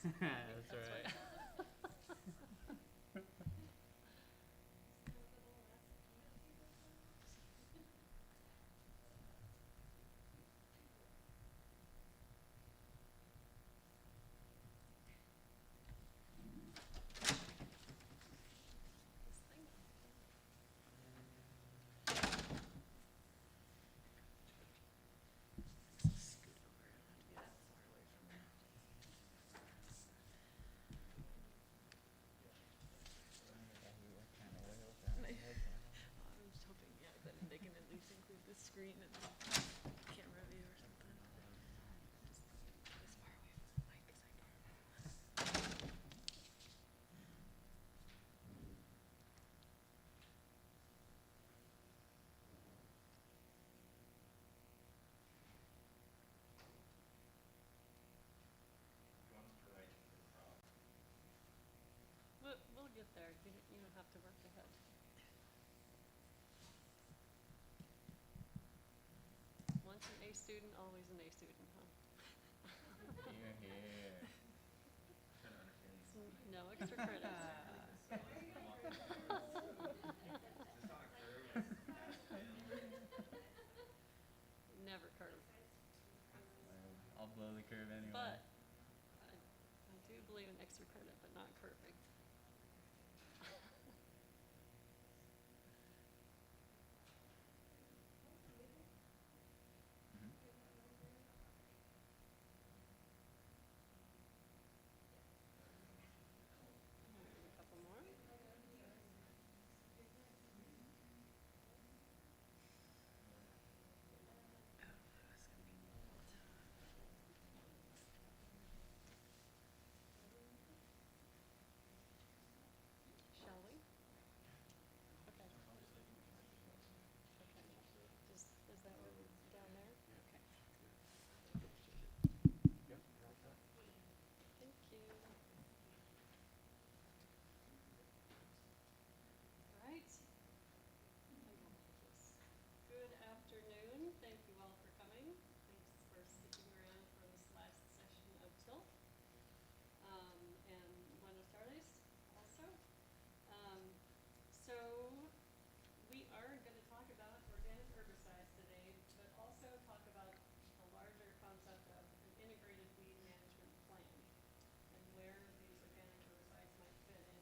That's right. This thing. Scoot over. I don't have to be that far away from there. I was hoping, yeah, that they can at least include the screen and the camera view or something. Just get as far away from the mic as I can. We'll get there. You don't have to work ahead. Once an A student, always an A student, huh? Here, here. No extra credit. Never curve. I'll blow the curve anyway. But I do believe in extra credit, but not perfect. Mhm. A couple more. Shall we? Okay. Okay. Is that where we're down there? Okay. Thank you. All right. Good afternoon. Thank you all for coming. Thanks for sticking around for this last session of TILF. And buenas tardes also. So we are going to talk about organic herbicides today, but also talk about a larger concept of an integrated weed management plan and where these organic herbicides might fit in.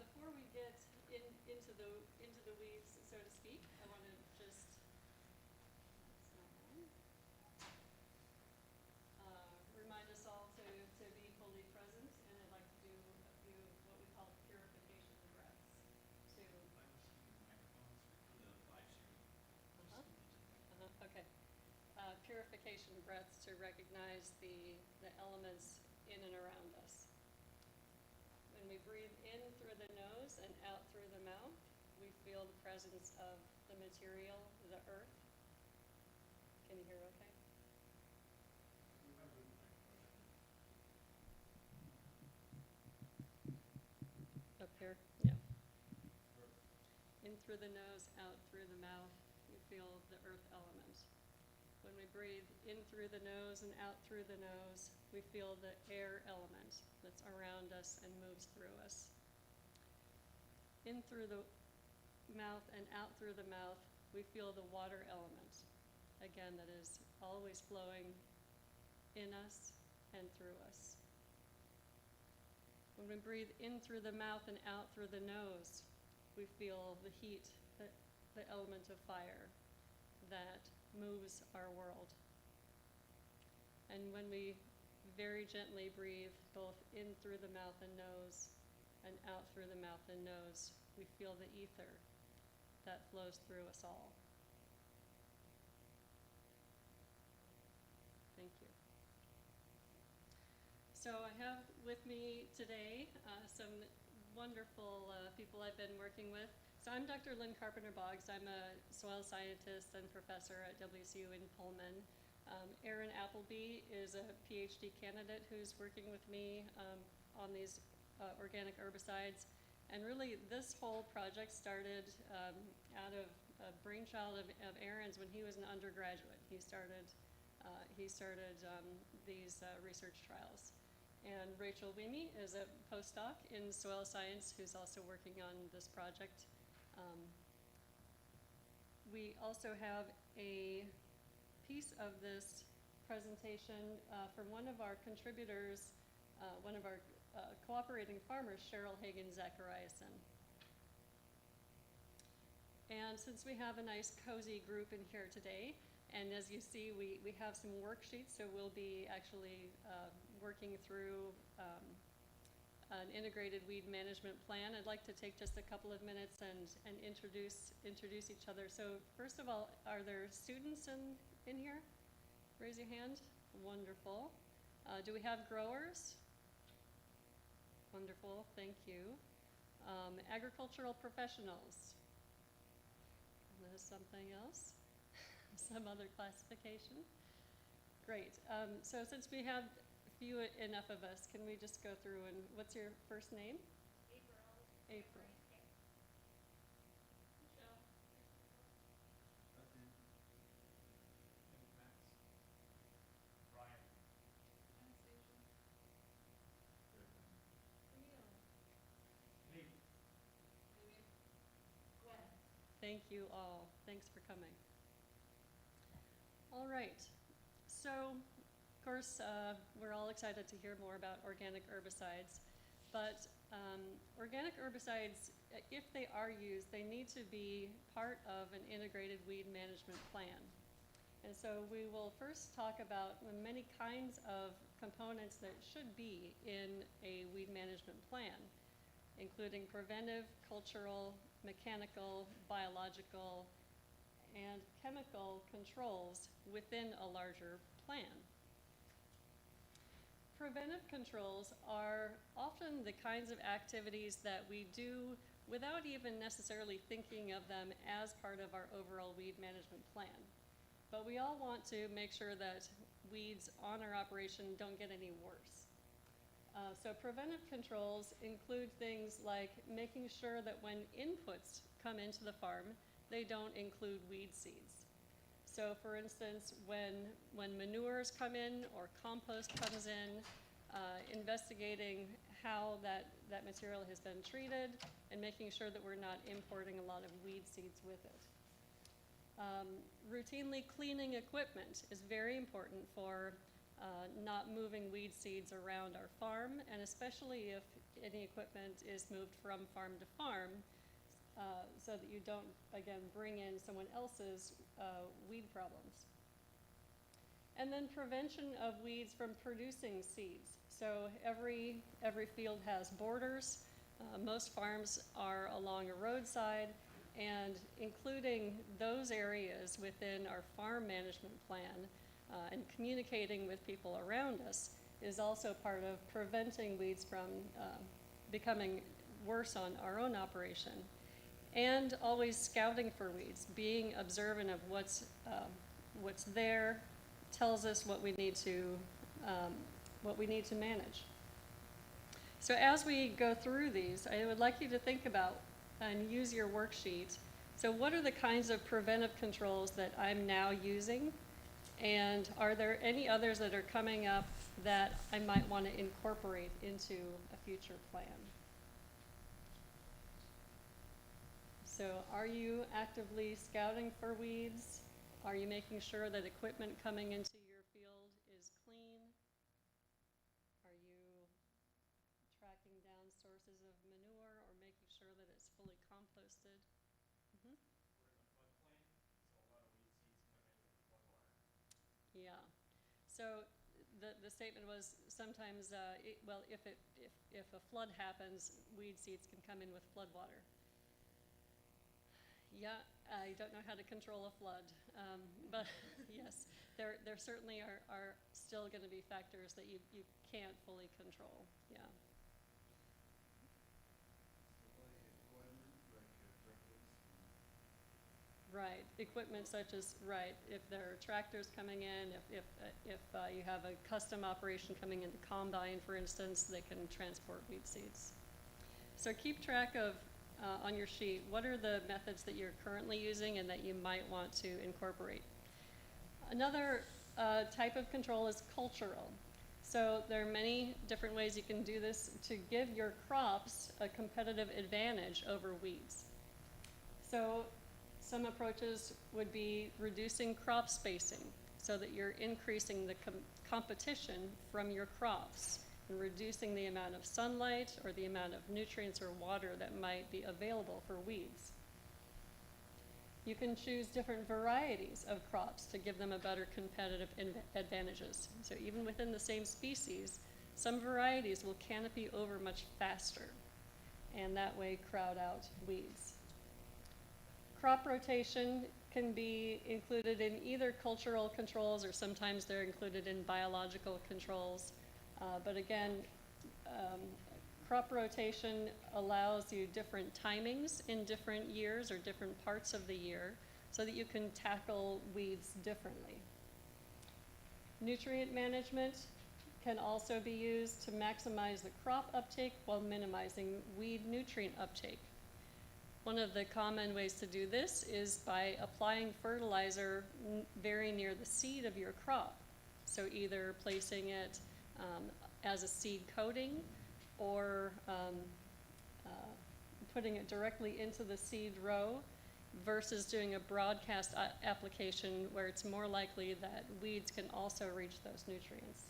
Before we get into the weeds, so to speak, I want to just remind us all to be fully present, and I'd like to do a few what we call purification breaths to okay. Purification breaths to recognize the elements in and around us. When we breathe in through the nose and out through the mouth, we feel the presence of the material, the earth. Can you hear okay? Up here? Yeah. In through the nose, out through the mouth, you feel the earth element. When we breathe in through the nose and out through the nose, we feel the air element that's around us and moves through us. In through the mouth and out through the mouth, we feel the water element. Again, that is always flowing in us and through us. When we breathe in through the mouth and out through the nose, we feel the heat, the element of fire that moves our world. And when we very gently breathe both in through the mouth and nose and out through the mouth and nose, we feel the ether that flows through us all. Thank you. So I have with me today some wonderful people I've been working with. So I'm Dr. Lynn Carpenter-Boggs. I'm a soil scientist and professor at WSU in Pullman. Erin Appleby is a PhD candidate who's working with me on these organic herbicides. And really, this whole project started out of a brainchild of Erin's when he was an undergraduate. He started he started these research trials. And Rachel Weemy is a postdoc in soil science who's also working on this project. We also have a piece of this presentation from one of our contributors, one of our cooperating farmers, Cheryl Hagan Zachariason. And since we have a nice cozy group in here today, and as you see, we have some worksheets, so we'll be actually working through an integrated weed management plan. I'd like to take just a couple of minutes and introduce each other. So first of all, are there students in here? Raise your hand. Wonderful. Do we have growers? Wonderful, thank you. Agricultural professionals. There's something else? Some other classification? Great. So since we have few enough of us, can we just go through and what's your first name? April. Michelle. Nothing. Max. Ryan. Anastasia. Camille. Nate. Vivian. Gwen. Thank you all. Thanks for coming. All right. So, of course, we're all excited to hear more about organic herbicides, but organic herbicides, if they are used, they need to be part of an integrated weed management plan. And so we will first talk about the many kinds of components that should be in a weed management plan, including preventive, cultural, mechanical, biological, and chemical controls within a larger plan. Preventive controls are often the kinds of activities that we do without even necessarily thinking of them as part of our overall weed management plan. But we all want to make sure that weeds on our operation don't get any worse. So preventive controls include things like making sure that when inputs come into the farm, they don't include weed seeds. So for instance, when manures come in or compost comes in, investigating how that material has been treated and making sure that we're not importing a lot of weed seeds with it. Routinely cleaning equipment is very important for not moving weed seeds around our farm, and especially if any equipment is moved from farm to farm, so that you don't, again, bring in someone else's weed problems. And then prevention of weeds from producing seeds. So every field has borders. Most farms are along a roadside, and including those areas within our farm management plan and communicating with people around us is also part of preventing weeds from becoming worse on our own operation. And always scouting for weeds, being observant of what's there, tells us what we need to manage. So as we go through these, I would like you to think about and use your worksheet. So what are the kinds of preventive controls that I'm now using? And are there any others that are coming up that I might want to incorporate into a future plan? So are you actively scouting for weeds? Are you making sure that equipment coming into your field is clean? Are you tracking down sources of manure or making sure that it's fully composted? Mm-hmm. We're in a floodplain, so a lot of weed seeds come in with floodwater. Yeah. So the statement was sometimes, if a flood happens, weed seeds can come in with floodwater. Yeah, I don't know how to control a flood, but yes, there certainly are still going to be factors that you can't fully control. Yeah. Right, equipment such as, right, if there are tractors coming in, if you have a custom operation coming into combine, for instance, they can transport weed seeds. So keep track of, on your sheet, what are the methods that you're currently using and that you might want to incorporate. Another type of control is cultural. So there are many different ways you can do this to give your crops a competitive advantage over weeds. So some approaches would be reducing crop spacing so that you're increasing the competition from your crops and reducing the amount of sunlight or the amount of nutrients or water that might be available for weeds. You can choose different varieties of crops to give them a better competitive advantages. So even within the same species, some varieties will canopy over much faster, and that way crowd out weeds. Crop rotation can be included in either cultural controls, or sometimes they're included in biological controls. But again, crop rotation allows you different timings in different years or different parts of the year so that you can tackle weeds differently. Nutrient management can also be used to maximize the crop uptake while minimizing weed nutrient uptake. One of the common ways to do this is by applying fertilizer very near the seed of your crop. So either placing it as a seed coating or putting it directly into the seed row versus doing a broadcast application where it's more likely that weeds can also reach those nutrients.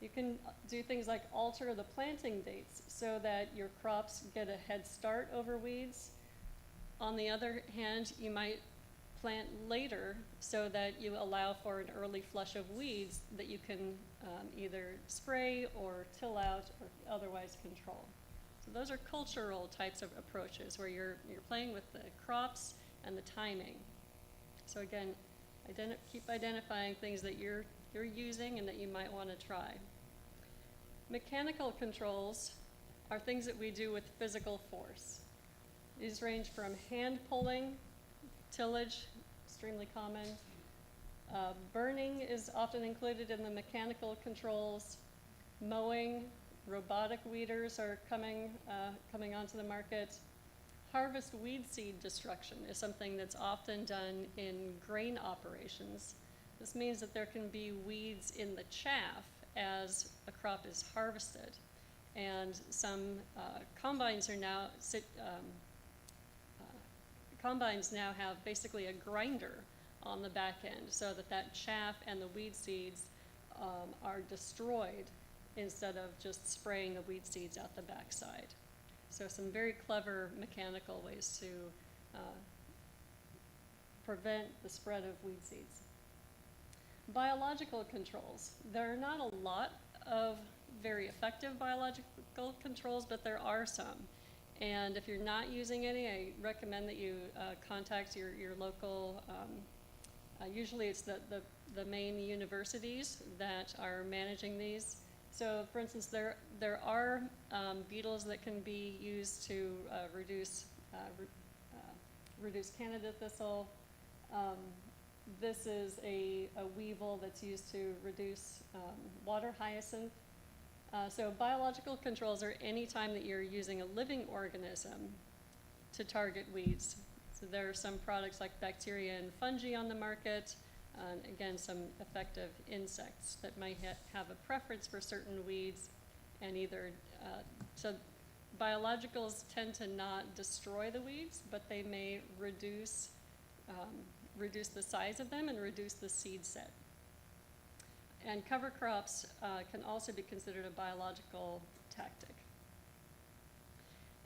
You can do things like alter the planting dates so that your crops get a head start over weeds. On the other hand, you might plant later so that you allow for an early flush of weeds that you can either spray or till out or otherwise control. So those are cultural types of approaches where you're playing with the crops and the timing. So again, keep identifying things that you're using and that you might want to try. Mechanical controls are things that we do with physical force. These range from hand pulling, tillage, extremely common. Burning is often included in the mechanical controls. Mowing, robotic weeders are coming onto the market. Harvest weed seed destruction is something that's often done in grain operations. This means that there can be weeds in the chaff as a crop is harvested. And some combines now have basically a grinder on the back end so that chaff and the weed seeds are destroyed instead of just spraying the weed seeds out the backside. So some very clever mechanical ways to prevent the spread of weed seeds. Biological controls. There are not a lot of very effective biological controls, but there are some. And if you're not using any, I recommend that you contact your local, usually it's the main universities that are managing these. So for instance, there are beetles that can be used to reduce Canada thistle. This is a weevil that's used to reduce water hyacinth. So biological controls are any time that you're using a living organism to target weeds. So there are some products like bacteria and fungi on the market. Again, some effective insects that might have a preference for certain weeds, and so biologicals tend to not destroy the weeds, but they may reduce the size of them and reduce the seed set. And cover crops can also be considered a biological tactic.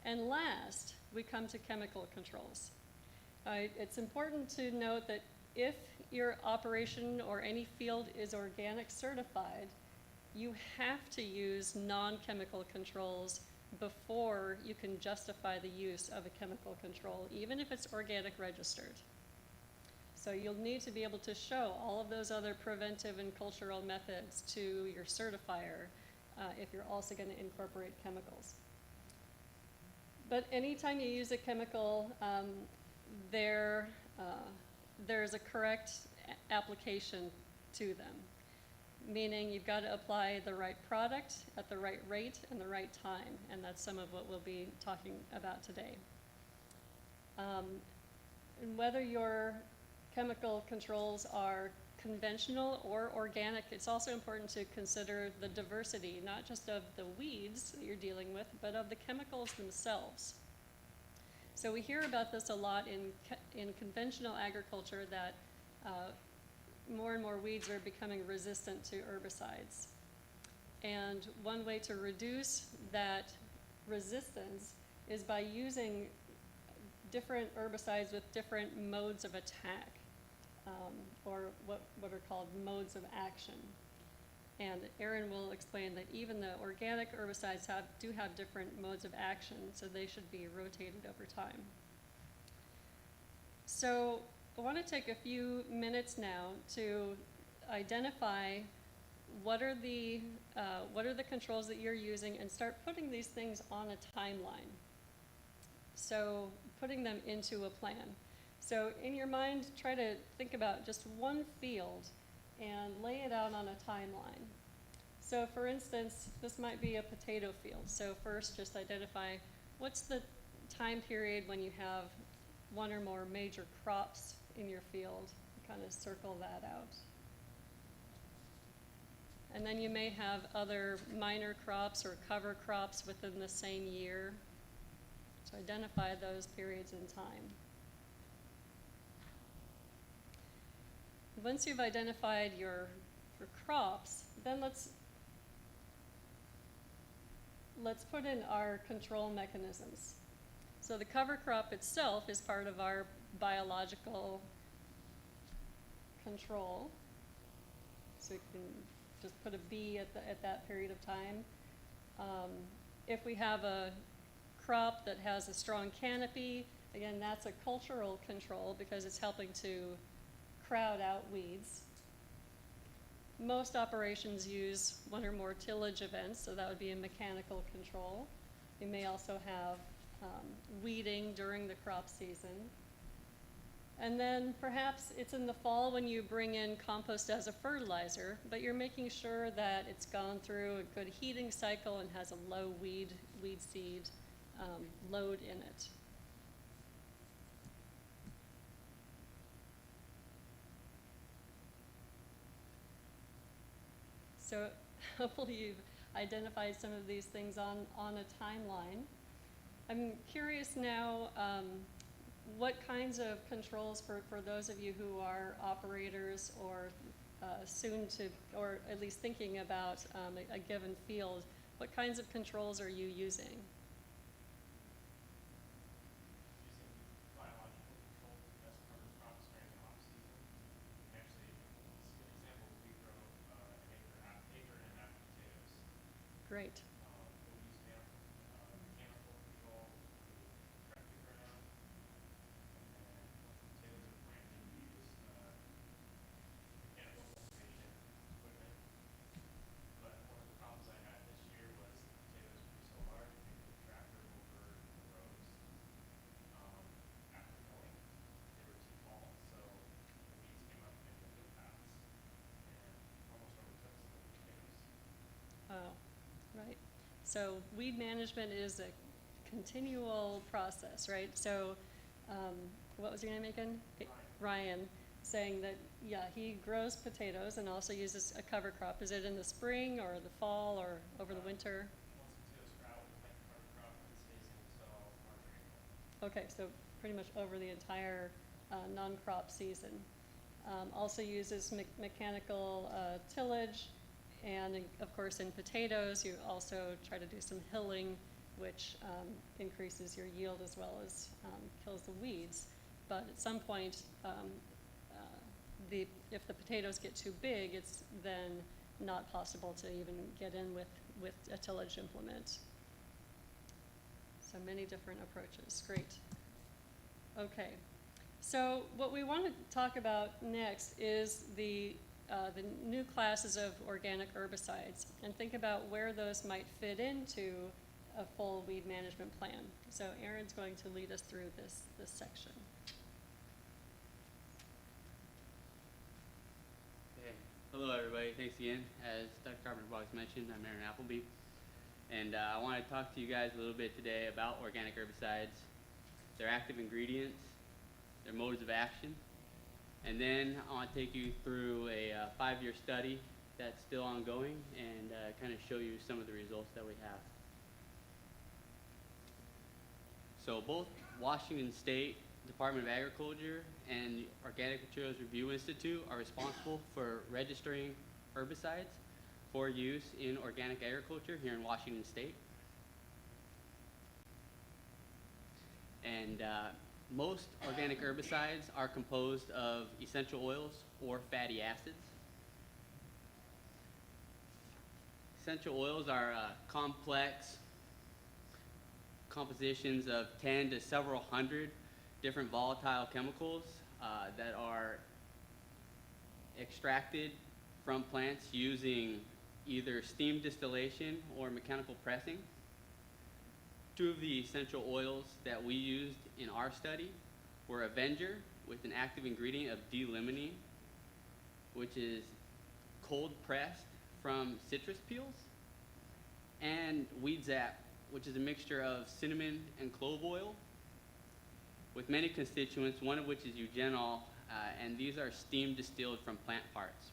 And last, we come to chemical controls. It's important to note that if your operation or any field is organic certified, you have to use non-chemical controls before you can justify the use of a chemical control, even if it's organic registered. So you'll need to be able to show all of those other preventive and cultural methods to your certifier if you're also going to incorporate chemicals. But anytime you use a chemical, there's a correct application to them, meaning you've got to apply the right product at the right rate and the right time, and that's some of what we'll be talking about today. And whether your chemical controls are conventional or organic, it's also important to consider the diversity, not just of the weeds that you're dealing with, but of the chemicals themselves. So we hear about this a lot in conventional agriculture, that more and more weeds are becoming resistant to herbicides. And one way to reduce that resistance is by using different herbicides with different modes of attack, or what are called modes of action. And Aaron will explain that even the organic herbicides do have different modes of action, so they should be rotated over time. So I want to take a few minutes now to identify what are the controls that you're using, and start putting these things on a timeline. So putting them into a plan. So in your mind, try to think about just one field and lay it out on a timeline. So for instance, this might be a potato field. So first, just identify what's the time period when you have one or more major crops in your field. Kind of circle that out. And then you may have other minor crops or cover crops within the same year. So identify those periods in time. Once you've identified your crops, then let's put in our control mechanisms. So the cover crop itself is part of our biological control. So you can just put a B at that period of time. If we have a crop that has a strong canopy, again, that's a cultural control because it's helping to crowd out weeds. Most operations use one or more tillage events, so that would be a mechanical control. You may also have weeding during the crop season. And then perhaps it's in the fall when you bring in compost as a fertilizer, but you're making sure that it's gone through a good heating cycle and has a low weed seed load in it. So hopefully you've identified some of these things on a timeline. I'm curious now, what kinds of controls for those of you who are operators or soon to, or at least thinking about a given field, what kinds of controls are you using? Using biological control to best cover crops during the off season. Actually, as an example, we grow an acre and a half potatoes. Great. We'll use mechanical control to prep the ground, and then once the potatoes are planted, we use mechanical cultivation equipment. But one of the problems I had this year was the potatoes grew so large, we put a tractor over the rows. After mowing, they were too tall, so the weeds came up in the footpaths and almost overtook some of the potatoes. Oh, right. So weed management is a continual process, right? So what was your name again? Ryan, saying that, yeah, he grows potatoes and also uses a cover crop. Is it in the spring or the fall or over the winter? Once the potatoes sprout, we plant the cover crop and it stays in until March or April. Okay, so pretty much over the entire non-crop season. Also uses mechanical tillage, and of course in potatoes you also try to do some hilling, which increases your yield as well as kills the weeds. But at some point, if the potatoes get too big, it's then not possible to even get in with a tillage implement. So many different approaches. Great. Okay. So what we want to talk about next is the new classes of organic herbicides, and think about where those might fit into a full weed management plan. So Aaron's going to lead us through this section. Okay. Hello, everybody. Thanks again. As Dr. Carpenter-Boggs mentioned, I'm Aaron Appleby, and I want to talk to you guys a little bit today about organic herbicides, their active ingredients, their modes of action, And then I want to take you through a 5-year study that's still ongoing and kind of show you some of the results that we have. So both Washington State Department of Agriculture and the Organic Materials Review Institute are responsible for registering herbicides for use in organic agriculture here in Washington State. And most organic herbicides are composed of essential oils or fatty acids. Essential oils are complex compositions of 10 to several hundred different volatile chemicals that are extracted from plants using either steam distillation or mechanical pressing. 2 of the essential oils that we used in our study were Avenger, with an active ingredient of D-limonene, which is cold pressed from citrus peels, and Weed Zap, which is a mixture of cinnamon and clove oil with many constituents, one of which is eugenol, and these are steam distilled from plant parts.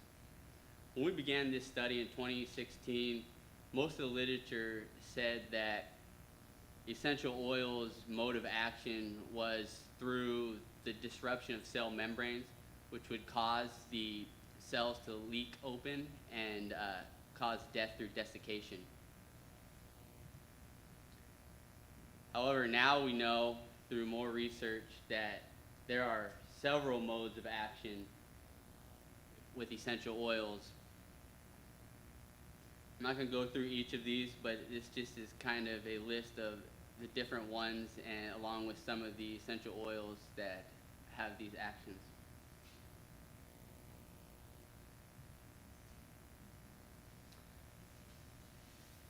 When we began this study in 2016, most of the literature said that essential oils' mode of action was through the disruption of cell membranes, which would cause the cells to leak open and cause death through desiccation. However, now we know through more research that there are several modes of action with essential oils. I'm not going to go through each of these, but this just is kind of a list of the different ones, and along with some of the essential oils that have these actions.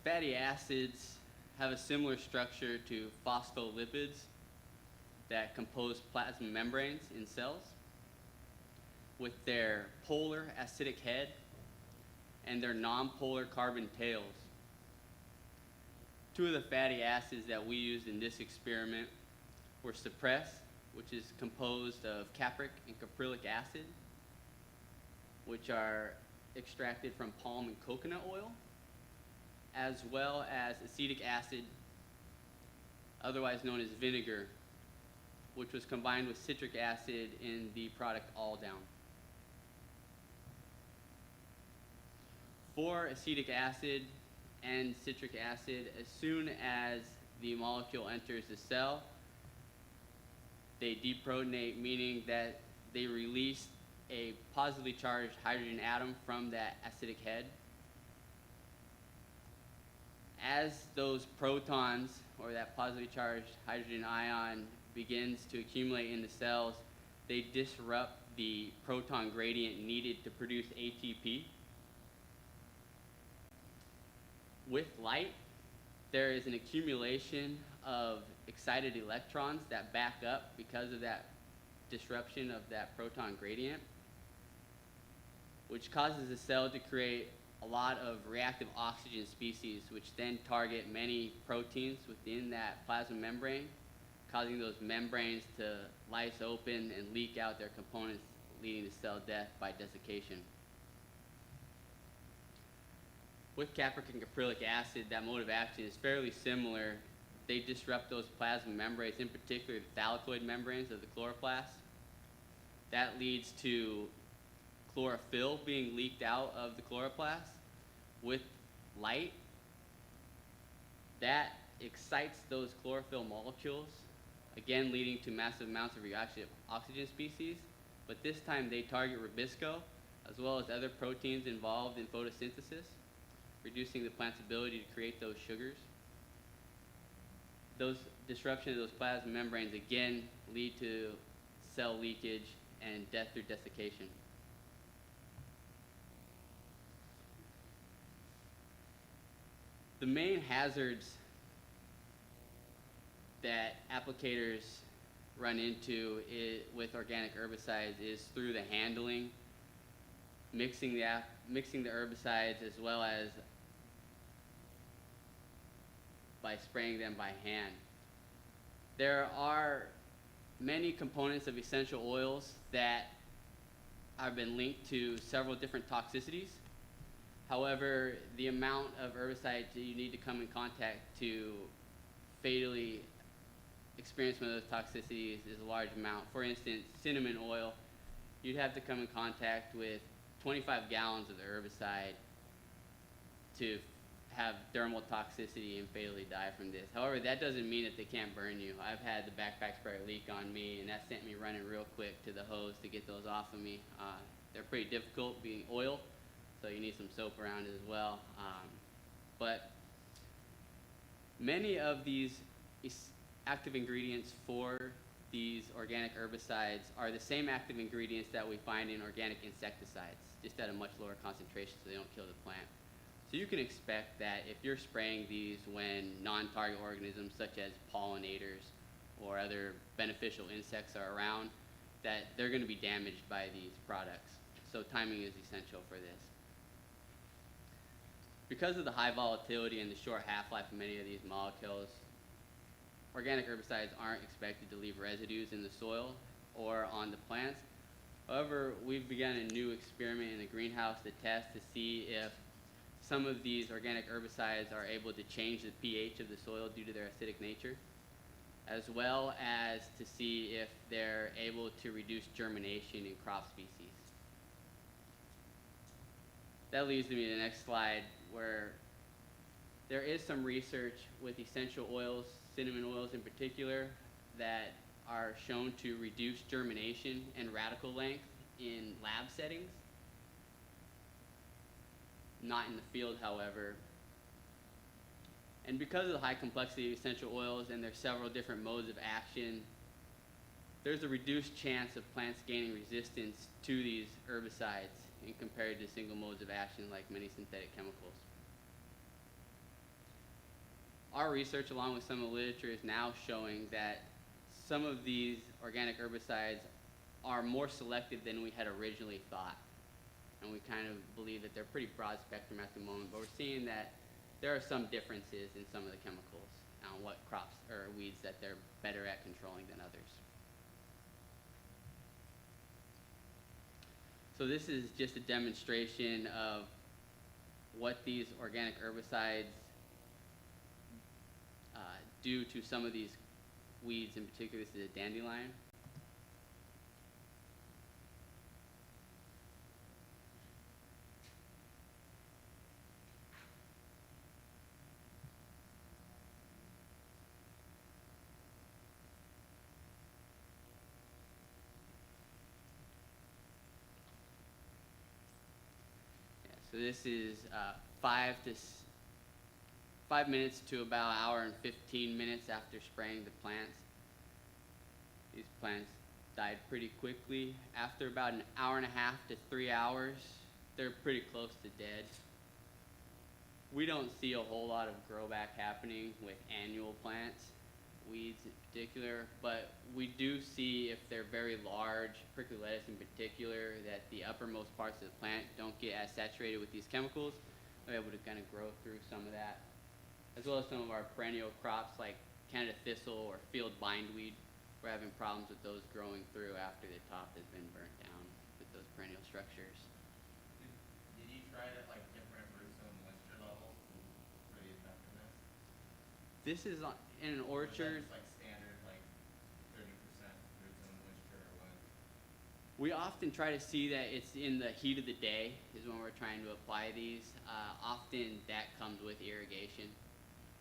Fatty acids have a similar structure to phospholipids that compose plasma membranes in cells, with their polar acidic head and their nonpolar carbon tails. 2 of the fatty acids that we used in this experiment were Suppress, which is composed of capric and caprylic acid, which are extracted from palm and coconut oil, as well as acetic acid, otherwise known as vinegar, which was combined with citric acid in the product All Down. For acetic acid and citric acid, as soon as the molecule enters the cell, they deprotonate, meaning that they release a positively charged hydrogen atom from that acidic head. As those protons, or that positively charged hydrogen ion, begins to accumulate in the cells, they disrupt the proton gradient needed to produce ATP. With light, there is an accumulation of excited electrons that back up because of that disruption of that proton gradient, which causes the cell to create a lot of reactive oxygen species, which then target many proteins within that plasma membrane, causing those membranes to lyse open and leak out their components, leading to cell death by desiccation. With capric and caprylic acid, that mode of action is fairly similar. They disrupt those plasma membranes, in particular the thylakoid membranes of the chloroplast. That leads to chlorophyll being leaked out of the chloroplast with light. That excites those chlorophyll molecules, again leading to massive amounts of reactive oxygen species, but this time they target rubisco as well as other proteins involved in photosynthesis, reducing the plant's ability to create those sugars. Those disruption of those plasma membranes again lead to cell leakage and death through desiccation. The main hazards that applicators run into with organic herbicides is through the handling, mixing the herbicides, as well as by spraying them by hand. There are many components of essential oils that have been linked to several different toxicities. However, the amount of herbicides that you need to come in contact to fatally experience one of those toxicities is a large amount. For instance, cinnamon oil, you'd have to come in contact with 25 gallons of the herbicide to have dermal toxicity and fatally die from this. However, that doesn't mean that they can't burn you. I've had the backpack sprayer leak on me, and that sent me running real quick to the hose to get those off of me. They're pretty difficult being oil, so you need some soap around it as well. But many of these active ingredients for these organic herbicides are the same active ingredients that we find in organic insecticides, just at a much lower concentration so they don't kill the plant. So you can expect that if you're spraying these when non-target organisms such as pollinators or other beneficial insects are around, that they're going to be damaged by these products. So timing is essential for this. Because of the high volatility and the short half-life of many of these molecules, organic herbicides aren't expected to leave residues in the soil or on the plants. However, we've begun a new experiment in the greenhouse to test to see if some of these organic herbicides are able to change the pH of the soil due to their acidic nature, as well as to see if they're able to reduce germination in crop species. That leads me to the next slide, where there is some research with essential oils, cinnamon oils in particular, that are shown to reduce germination and radical length in lab settings. Not in the field, however. And because of the high complexity of essential oils and their several different modes of action, there's a reduced chance of plants gaining resistance to these herbicides in compared to single modes of action like many synthetic chemicals. Our research, along with some of the literature, is now showing that some of these organic herbicides are more selective than we had originally thought. And we kind of believe that they're pretty broad spectrum at the moment, but we're seeing that there are some differences in some of the chemicals on what crops or weeds that they're better at controlling than others. So this is just a demonstration of what these organic herbicides do to some of these weeds. In particular, this is a dandelion. So this is 5 minutes to about an hour and 15 minutes after spraying the plants. These plants died pretty quickly. After about an hour and a half to 3 hours, they're pretty close to dead. We don't see a whole lot of grow back happening with annual plants, weeds in particular, but we do see if they're very large, prickly lettuce in particular, that the uppermost parts of the plant don't get as saturated with these chemicals. They're able to kind of grow through some of that, as well as some of our perennial crops like Canada thistle or field bindweed. We're having problems with those growing through after the top has been burnt down with those perennial structures. Did you try to like different root zone moisture levels for the effectiveness? This is in an Or is that orchard. just like standard like 30% root zone moisture or what? We often try to see that it's in the heat of the day is when we're trying to apply these. Often that comes with irrigation.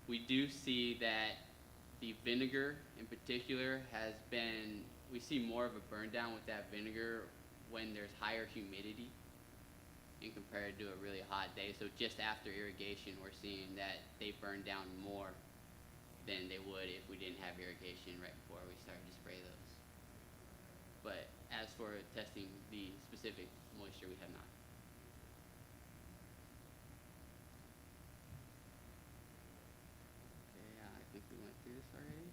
We do see that the vinegar in particular we see more of a burn down with that vinegar when there's higher humidity in compared to a really hot day. So just after irrigation, we're seeing that they burn down more than they would if we didn't have irrigation right before we started to spray those. But as for testing the specific moisture, we have not. Okay, I think we went through this already.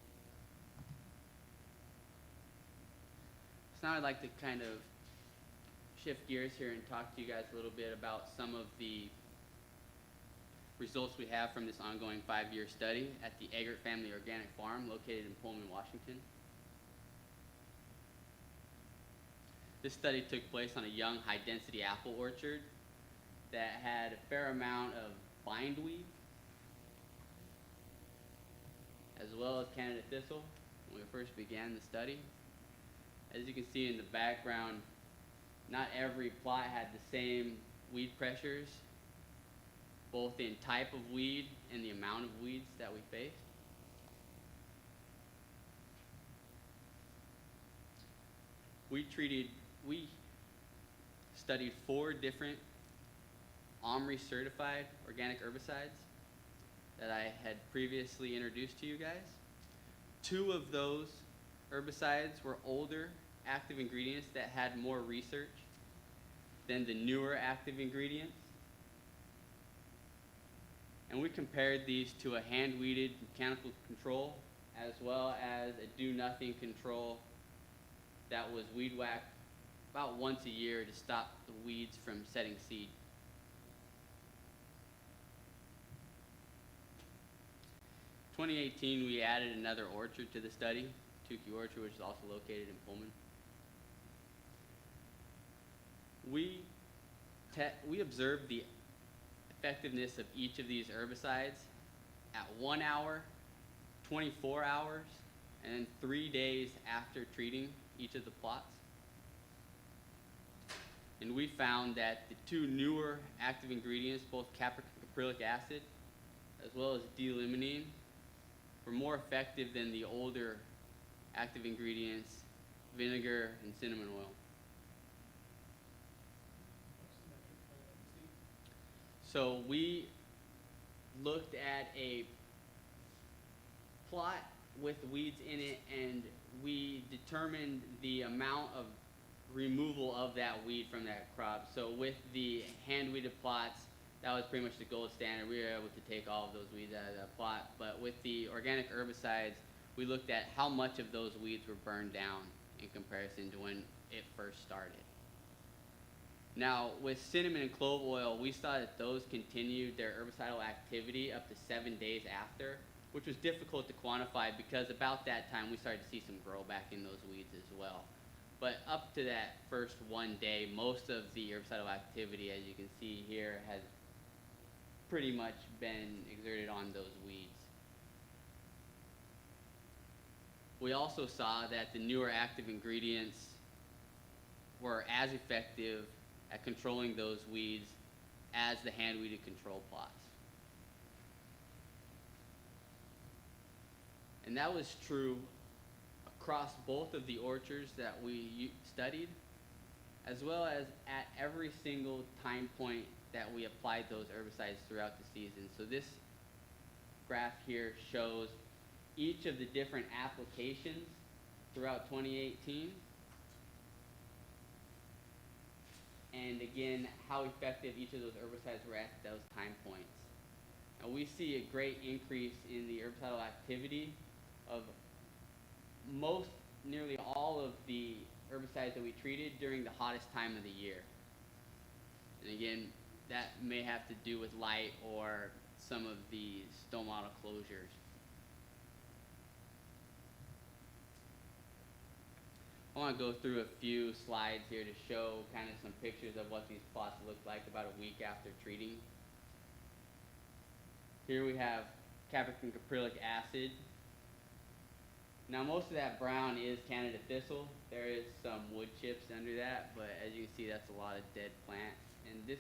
So now I'd like to kind of shift gears here and talk to you guys a little bit about some of the results we have from this ongoing 5-year study at the Eggert Family Organic Farm located in Pullman, Washington. This study took place on a young high-density apple orchard that had a fair amount of bindweed, as well as Canada thistle when we first began the study. As you can see in the background, not every plot had the same weed pressures, both in type of weed and the amount of weeds that we faced. We studied 4 different OMRI certified organic herbicides that I had previously introduced to you guys. 2 of those herbicides were older active ingredients that had more research than the newer active ingredients. And we compared these to a hand-weeded mechanical control as well as a do-nothing control that was weed whacked about once a year to stop the weeds from setting seed. In 2018, we added another orchard to the study, Tukey Orchard, which is also located in Pullman. We observed the effectiveness of each of these herbicides at 1 hour, 24 hours, and then 3 days after treating each of the plots. And we found that the 2 newer active ingredients, both caprylic acid as well as D-limonene, were more effective than the older active ingredients, vinegar and cinnamon oil. So we looked at a plot with weeds in it, and we determined the amount of removal of that weed from that crop. So with the hand-weeded plots, that was pretty much the gold standard. We were able to take all of those weeds out of that plot. But with the organic herbicides, we looked at how much of those weeds were burned down in comparison to when it first started. Now, with cinnamon and clove oil, we saw that those continued their herbicidal activity up to 7 days after, which was difficult to quantify because about that time we started to see some grow back in those weeds as well. But up to that first 1 day, most of the herbicidal activity, as you can see here, has pretty much been exerted on those weeds. We also saw that the newer active ingredients were as effective at controlling those weeds as the hand-weeded control plots. And that was true across both of the orchards that we studied, as well as at every single time point that we applied those herbicides throughout the season. So this graph here shows each of the different applications throughout 2018. And again, how effective each of those herbicides were at those time points. And we see a great increase in the herbicidal activity of nearly all of the herbicides that we treated during the hottest time of the year. And again, that may have to do with light or some of the stomata closures. I want to go through a few slides here to show kind of some pictures of what these plots look like about a week after treating. Here we have caprylic acid. Now most of that brown is Canada thistle. There is some wood chips under that, but as you can see, that's a lot of dead plants. And this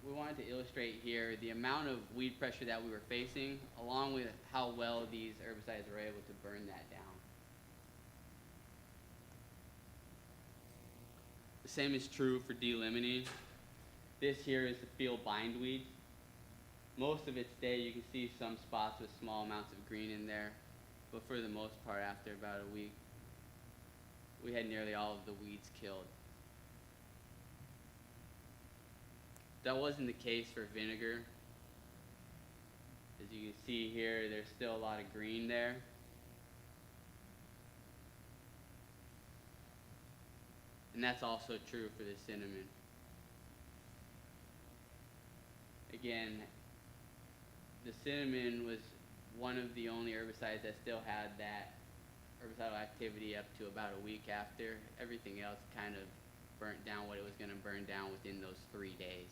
we wanted to illustrate here the amount of weed pressure that we were facing, along with how well these herbicides were able to burn that down. The same is true for D-limonene. This here is the field bindweed. Most of its day, you can see some spots with small amounts of green in there, but for the most part, after about a week, we had nearly all of the weeds killed. That wasn't the case for vinegar. As you can see here, there's still a lot of green there. And that's also true for the cinnamon. Again, the cinnamon was one of the only herbicides that still had that herbicidal activity up to about a week after. Everything else kind of burnt down what it was going to burn down within those 3 days.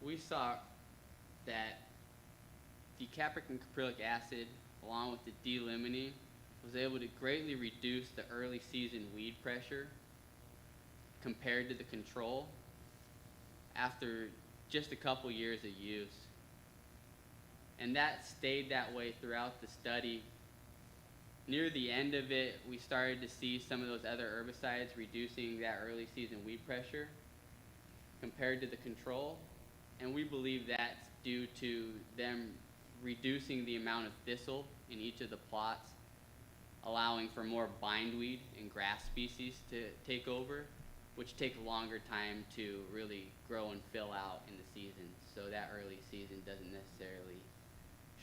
We saw that decapricum caprylic acid, along with the D-limonene, was able to greatly reduce the early season weed pressure compared to the control after just a couple years of use. And that stayed that way throughout the study. Near the end of it, we started to see some of those other herbicides reducing that early season weed pressure compared to the control. And we believe that's due to them reducing the amount of thistle in each of the plots, allowing for more bindweed and grass species to take over, which take a longer time to really grow and fill out in the season. So that early season doesn't necessarily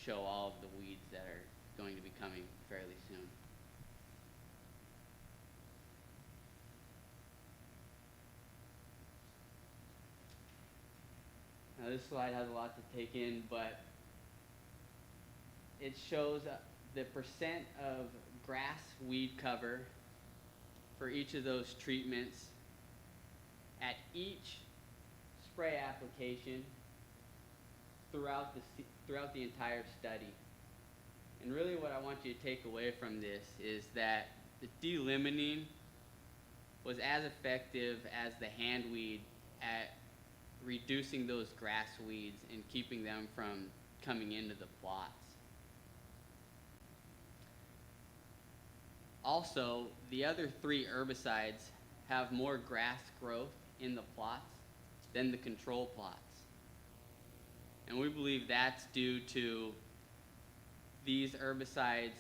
show all of the weeds that are going to be coming fairly soon. Now this slide has a lot to take in, but it shows the percent of grass weed cover for each of those treatments at each spray application throughout the entire study. And really what I want you to take away from this is that the D-limonene was as effective as the handweed at reducing those grass weeds and keeping them from coming into the plots. Also, the other 3 herbicides have more grass growth in the plots than the control plots. And we believe that's due to these herbicides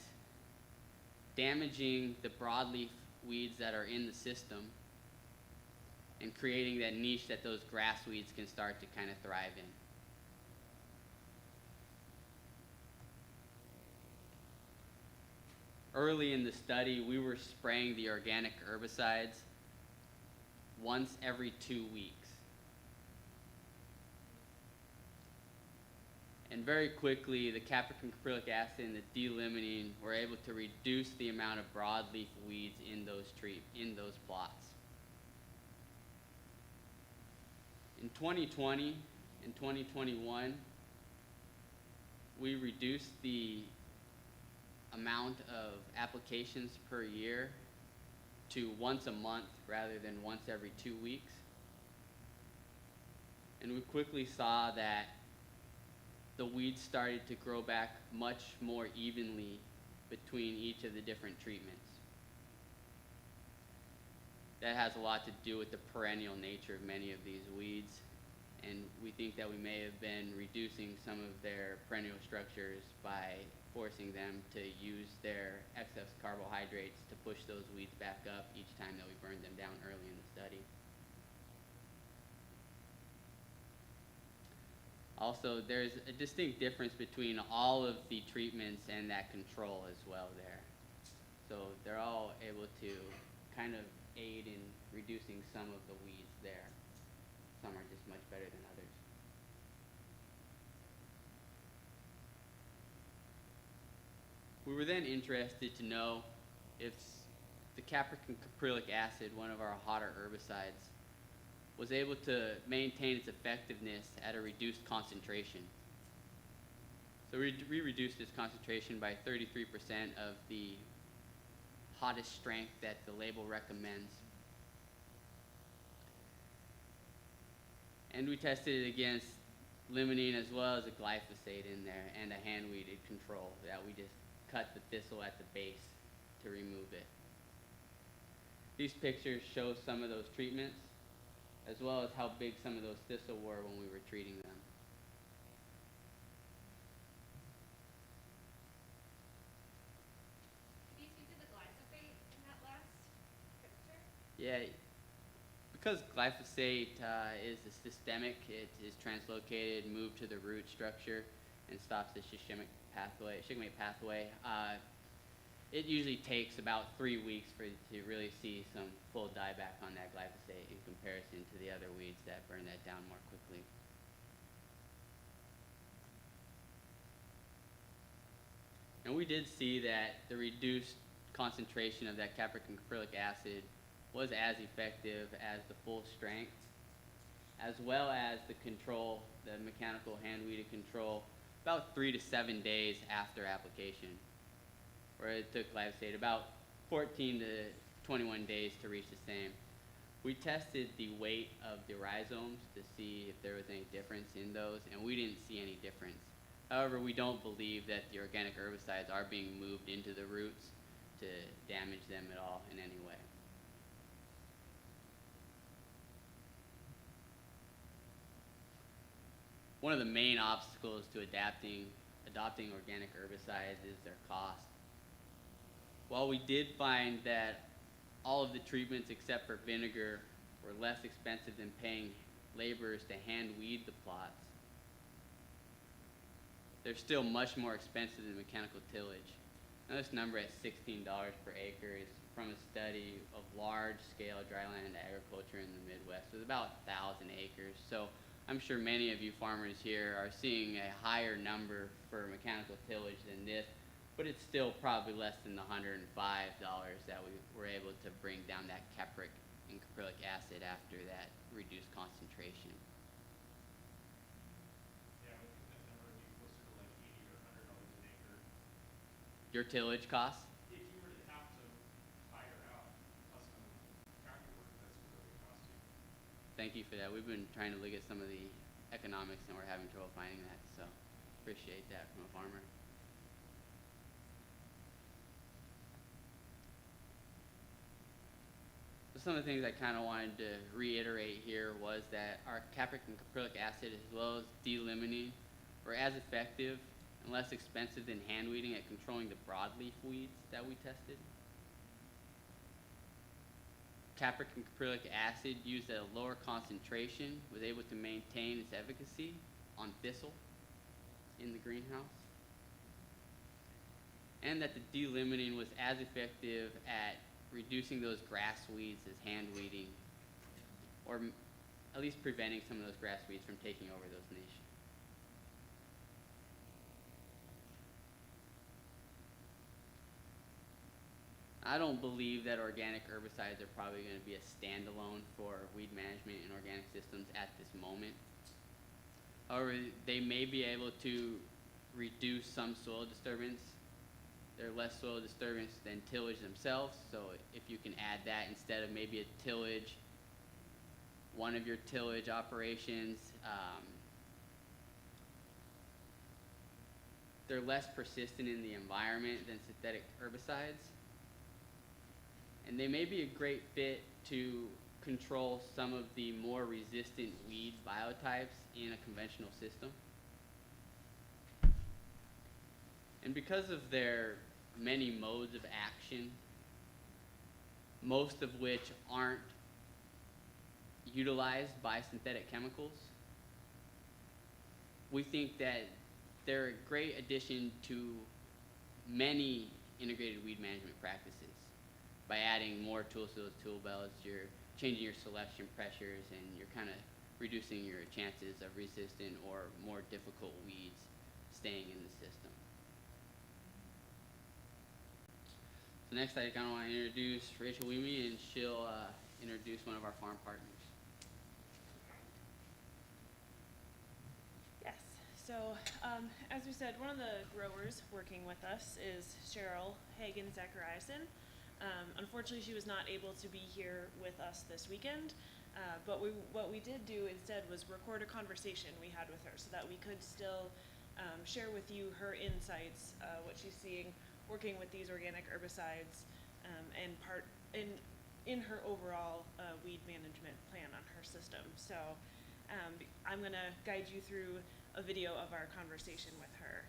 damaging the broadleaf weeds that are in the system and creating that niche that those grass weeds can start to kind of thrive in. Early in the study, we were spraying the organic herbicides once every 2 weeks. And very quickly, the capricum caprylic acid and the D-limonene were able to reduce the amount of broadleaf weeds in those plots. In 2020 and 2021, we reduced the amount of applications per year to once a month rather than once every 2 weeks. And we quickly saw that the weeds started to grow back much more evenly between each of the different treatments. That has a lot to do with the perennial nature of many of these weeds, and we think that we may have been reducing some of their perennial structures by forcing them to use their excess carbohydrates to push those weeds back up each time that we burned them down early in the study. Also, there's a distinct difference between all of the treatments and that control as well there. So they're all able to kind of aid in reducing some of the weeds there. Some are just much better than others. We were then interested to know if the capricum caprylic acid, one of our hotter herbicides, was able to maintain its effectiveness at a reduced concentration. So we reduced its concentration by 33% of the hottest strength that the label recommends. And we tested it against limonene as well as a glyphosate in there and a hand-weeded control that we just cut the thistle at the base to remove it. These pictures show some of those treatments as well as how big some of those thistle were when we were treating them. Can you speak to the glyphosate in that last picture? Yeah, because glyphosate is a systemic, it is translocated, moved to the root structure, and stops the shikimate pathway. It usually takes about 3 weeks for you to really see some full dieback on that glyphosate in comparison to the other weeds that burn that down more quickly. And we did see that the reduced concentration of that capric and caprylic acid was as effective as the full strength, as well as the control, the mechanical hand weeded control, about 3 to 7 days after application, where it took glyphosate about 14 to 21 days to reach the same. We tested the weight of the rhizomes to see if there was any difference in those, and we didn't see any difference. However, we don't believe that the organic herbicides are being moved into the roots to damage them at all in any way. One of the main obstacles to adopting organic herbicides is their cost. While we did find that all of the treatments except for vinegar were less expensive than paying laborers to hand weed the plots, they're still much more expensive than mechanical tillage. Now this number at $16 per acre is from a study of large-scale dryland agriculture in the Midwest with about 1,000 acres. So I'm sure many of you farmers here are seeing a higher number for mechanical tillage than this, but it's still probably less than the $105 that we were able to bring down that capric and caprylic acid after that reduced concentration. Yeah, I would think that number would be closer to like $80 or $100 an acre. Your tillage costs? If you were to have to hire out custom tractor work, that's what it would cost you. Thank you for that. We've been trying to look at some of the economics and we're having trouble finding that, so appreciate that from a farmer. Some of the things I kind of wanted to reiterate here was that our capric and caprylic acid, as well as D-limonene, were as effective and less expensive than hand weeding at controlling the broadleaf weeds that we tested. Capric and caprylic acid used at a lower concentration was able to maintain its efficacy on thistle in the greenhouse. And that the D-limonene was as effective at reducing those grass weeds as hand weeding, or at least preventing some of those grass weeds from taking over those niches. I don't believe that organic herbicides are probably going to be a standalone for weed management in organic systems at this moment. However, they may be able to reduce some soil disturbance. They're less soil disturbance than tillage themselves, so if you can add that instead of maybe a tillage, one of your tillage operations, they're less persistent in the environment than synthetic herbicides. And they may be a great fit to control some of the more resistant weed biotypes in a conventional system. And because of their many modes of action, most of which aren't utilized by synthetic chemicals, we think that they're a great addition to many integrated weed management practices. By adding more tools to those tool belts, you're changing your selection pressures and you're kind of reducing your chances of resistant or more difficult weeds staying in the system. So next I kind of want to introduce Rachel Weemy, and she'll introduce one of our farm partners. Yes, so as we said, one of the growers working with us is Cheryl Hagen-Zachariasen. Unfortunately, she was not able to be here with us this weekend, but what we did do instead was record a conversation we had with her so that we could still share with you her insights, what she's seeing working with these organic herbicides, and in her overall weed management plan on her system. So I'm going to guide you through a video of our conversation with her.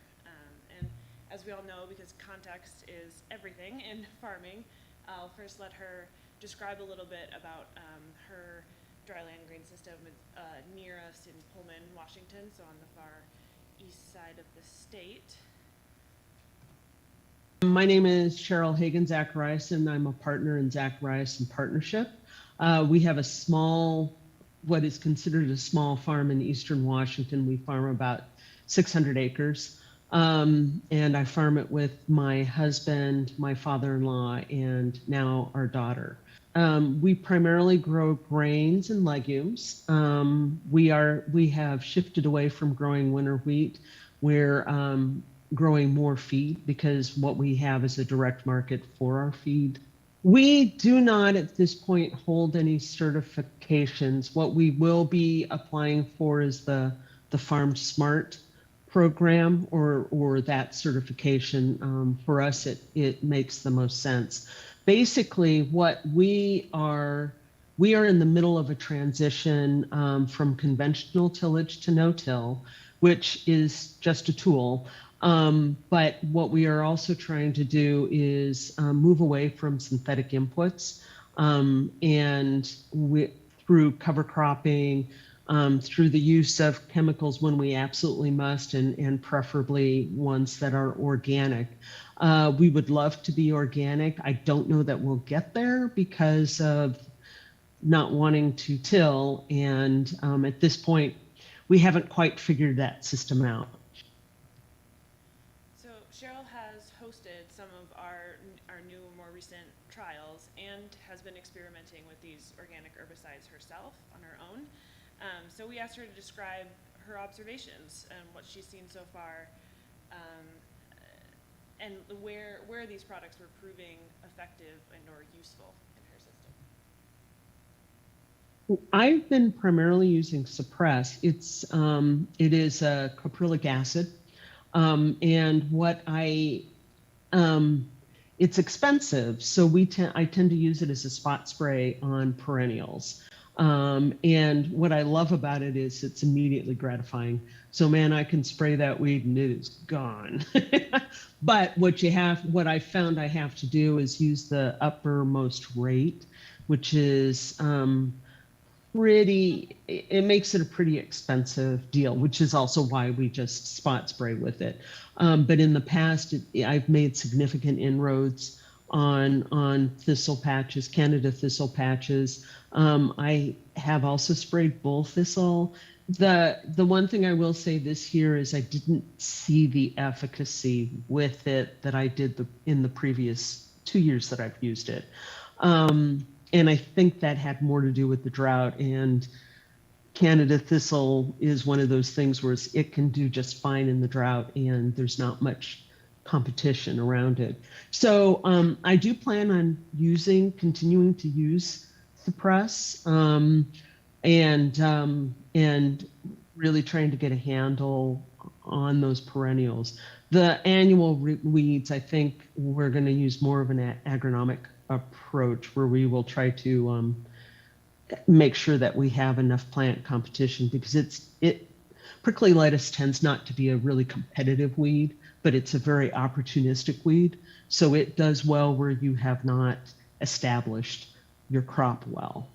And as we all know, because context is everything in farming, I'll first let her describe a little bit about her dryland grain system near us in Pullman, Washington, so on the far east side of the state. My name is Cheryl Hagen-Zachariasen. I'm a partner in Zachariasen Partnership. We have a small, what is considered a small farm in eastern Washington. We farm about 600 acres. And I farm it with my husband, my father-in-law, and now our daughter. We primarily grow grains and legumes. We have shifted away from growing winter wheat. We're growing more feed because what we have is a direct market for our feed. We do not at this point hold any certifications. What we will be applying for is the Farm Smart program or that certification. For us, it makes the most sense. Basically, what we are in the middle of a transition from conventional tillage to no-till, which is just a tool. But what we are also trying to do is move away from synthetic inputs and through cover cropping, through the use of chemicals when we absolutely must, and preferably ones that are organic. We would love to be organic. I don't know that we'll get there because of not wanting to till, and at this point, we haven't quite figured that system out. So Cheryl has hosted some of our new, more recent trials and has been experimenting with these organic herbicides herself on her own. So we asked her to describe her observations and what she's seen so far, and where these products were proving effective and or useful in her system. I've been primarily using Suppress. It is a caprylic acid, and it's expensive, so I tend to use it as a spot spray on perennials. And what I love about it is it's immediately gratifying. So man, I can spray that weed and it is gone. But what I found I have to do is use the uppermost rate, which is it makes it a pretty expensive deal, which is also why we just spot spray with it. But in the past, I've made significant inroads on thistle patches, Canada thistle patches. I have also sprayed bull thistle. The one thing I will say this year is I didn't see the efficacy with it that I did in the previous 2 years that I've used it. And I think that had more to do with the drought, and Canada thistle is one of those things where it can do just fine in the drought and there's not much competition around it. So I do plan on continuing to use Suppress and really trying to get a handle on those perennials. The annual weeds, I think we're going to use more of an agronomic approach where we will try to make sure that we have enough plant competition, because prickly lettuce tends not to be a really competitive weed, but it's a very opportunistic weed. So it does well where you have not established your crop well.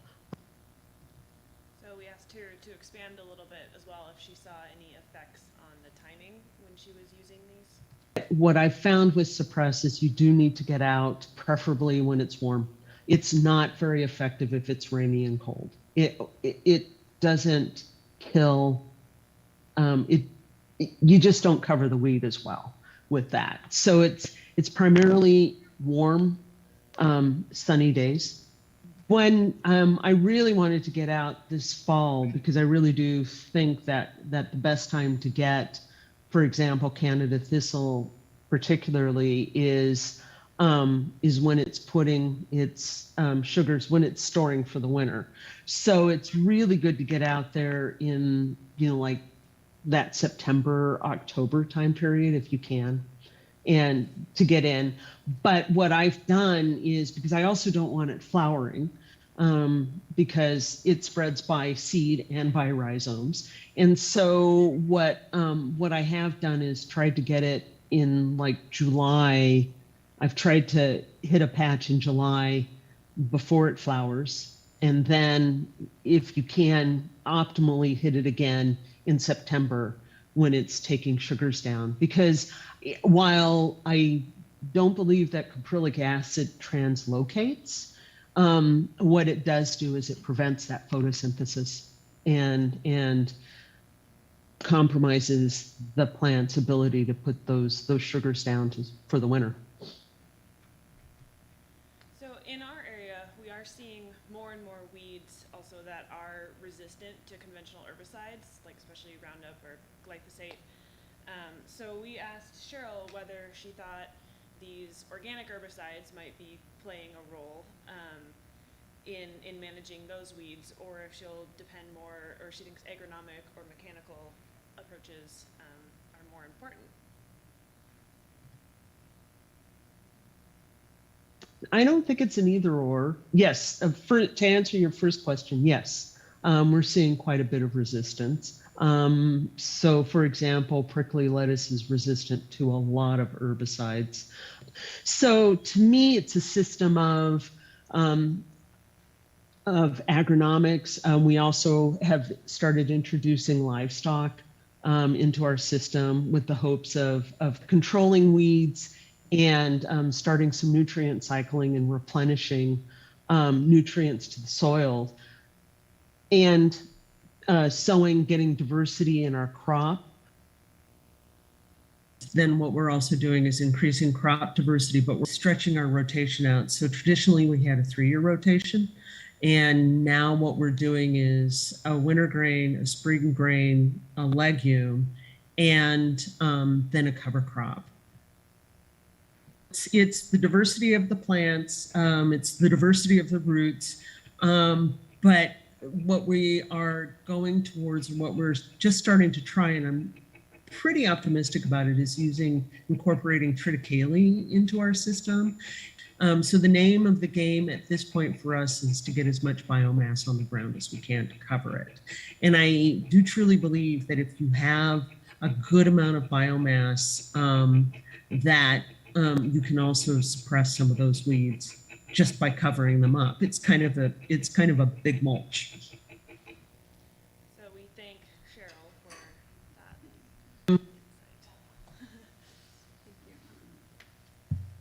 So we asked her to expand a little bit as well if she saw any effects on the timing when she was using these. What I found with Suppress is you do need to get out, preferably when it's warm. It's not very effective if it's rainy and cold. It doesn't kill. You just don't cover the weed as well with that. So it's primarily warm, sunny days. When I really wanted to get out this fall, because I really do think that the best time to get, for example, Canada thistle particularly is when it's putting its sugars, when it's storing for the winter. So it's really good to get out there in, like that September, October time period if you can, and to get in. But what I've done is, because I also don't want it flowering, because it spreads by seed and by rhizomes. And so what I have done is tried to get it in like July. I've tried to hit a patch in July before it flowers, and then if you can, optimally hit it again in September when it's taking sugars down. Because while I don't believe that caprylic acid translocates, what it does do is it prevents that photosynthesis, and compromises the plant's ability to put those sugars down for the winter. So in our area, we are seeing more and more weeds also that are resistant to conventional herbicides, like especially Roundup or glyphosate. So we asked Cheryl whether she thought these organic herbicides might be playing a role in managing those weeds, or if she'll depend more, or she thinks agronomic or mechanical approaches are more important. I don't think it's an either or. Yes, to answer your first question, yes, we're seeing quite a bit of resistance. So, for example, prickly lettuce is resistant to a lot of herbicides. So, to me, it's a system of agronomics. We also have started introducing livestock into our system with the hopes of controlling weeds and starting some nutrient cycling and replenishing nutrients to the soil. And sowing, getting diversity in our crop. Then what we're also doing is increasing crop diversity, but we're stretching our rotation out. So traditionally we had a 3-year rotation. And now what we're doing is a winter grain, a spring grain, a legume, and then a cover crop. It's the diversity of the plants, it's the diversity of the roots, but what we are going towards and what we're just starting to try, and I'm pretty optimistic about it, is incorporating triticale into our system. So the name of the game at this point for us is to get as much biomass on the ground as we can to cover it. And I do truly believe that if you have a good amount of biomass, that you can also suppress some of those weeds just by covering them up. It's kind of a big mulch. So we thank Cheryl for that insight. Thank you.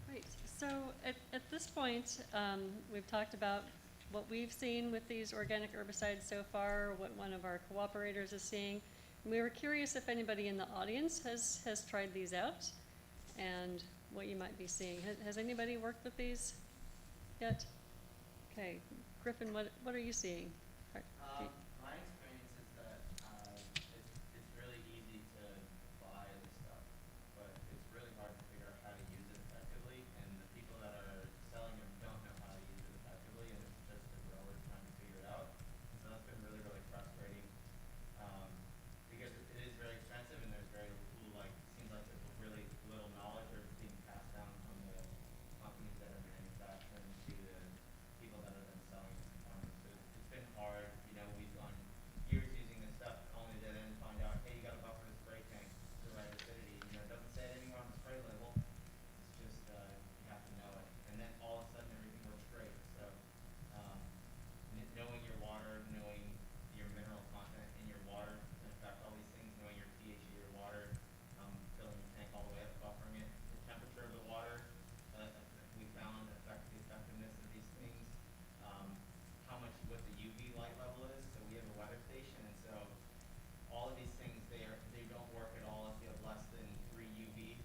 Great. So at this point, we've talked about what we've seen with these organic herbicides so far, what one of our cooperators is seeing. We were curious if anybody in the audience has tried these out and what you might be seeing. Has anybody worked with these yet? Okay, Griffin, what are you seeing? My experience is that it's really easy to buy the stuff, but it's really hard to figure out how to use it effectively, and the people that are selling them don't know how to use it effectively, and it's just the growers trying to figure it out. And so that's been really, really frustrating, because it is very expensive, and there's very seems like there's really little knowledge or it's being passed down from the companies that are manufacturing to the people that are then selling it to farmers. So it's been hard. You know, we've gone years using this stuff only to then find out, hey, you got to buffer the spray tank to the right acidity. You know, it doesn't say it anywhere on the spray label. It's just you have to know it. And then all of a sudden everything works great. So knowing your water, knowing your mineral content in your water can affect all these things, knowing your pH of your water, filling your tank all the way up, buffering it, the temperature of the water, we found affect the effectiveness of these things, how much, what the UV light level is. So we have a weather station, and so all of these things, they don't work at all if you have less than 3 UV.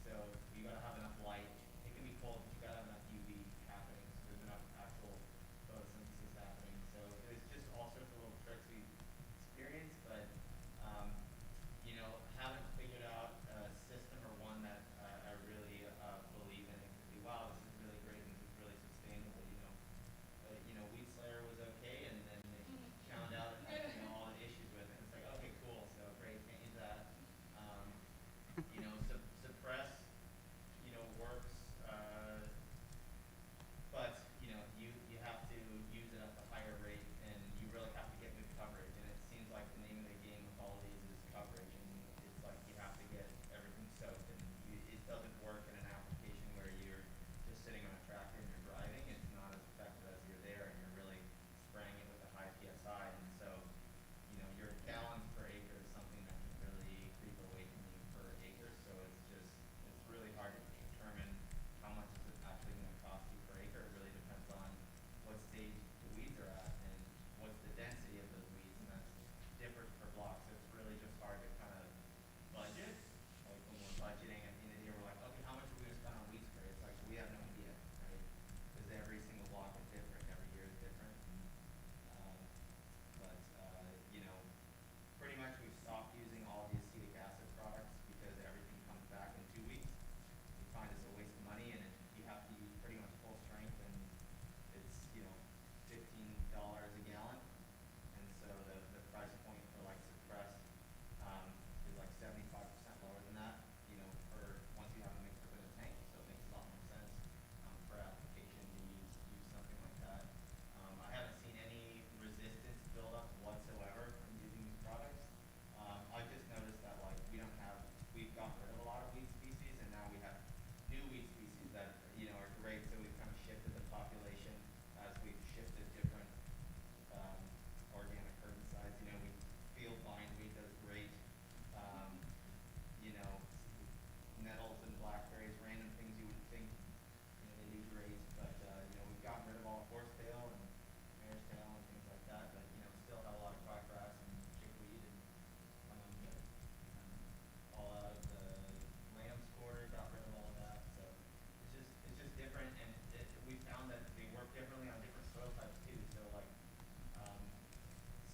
So you gotta have enough light. It can be cold, but you gotta have enough UV happening, so there's enough actual photosynthesis happening. So it was just all sorts of little tricks we experienced, but you know, haven't figured out a system or one that I really believe in and could be, wow, this is really great and this is really sustainable. You know, Weed Slayer was okay, and then they found out it had, all the issues with it. It's like, okay, cool, so great, can't use that. You know, suppress, works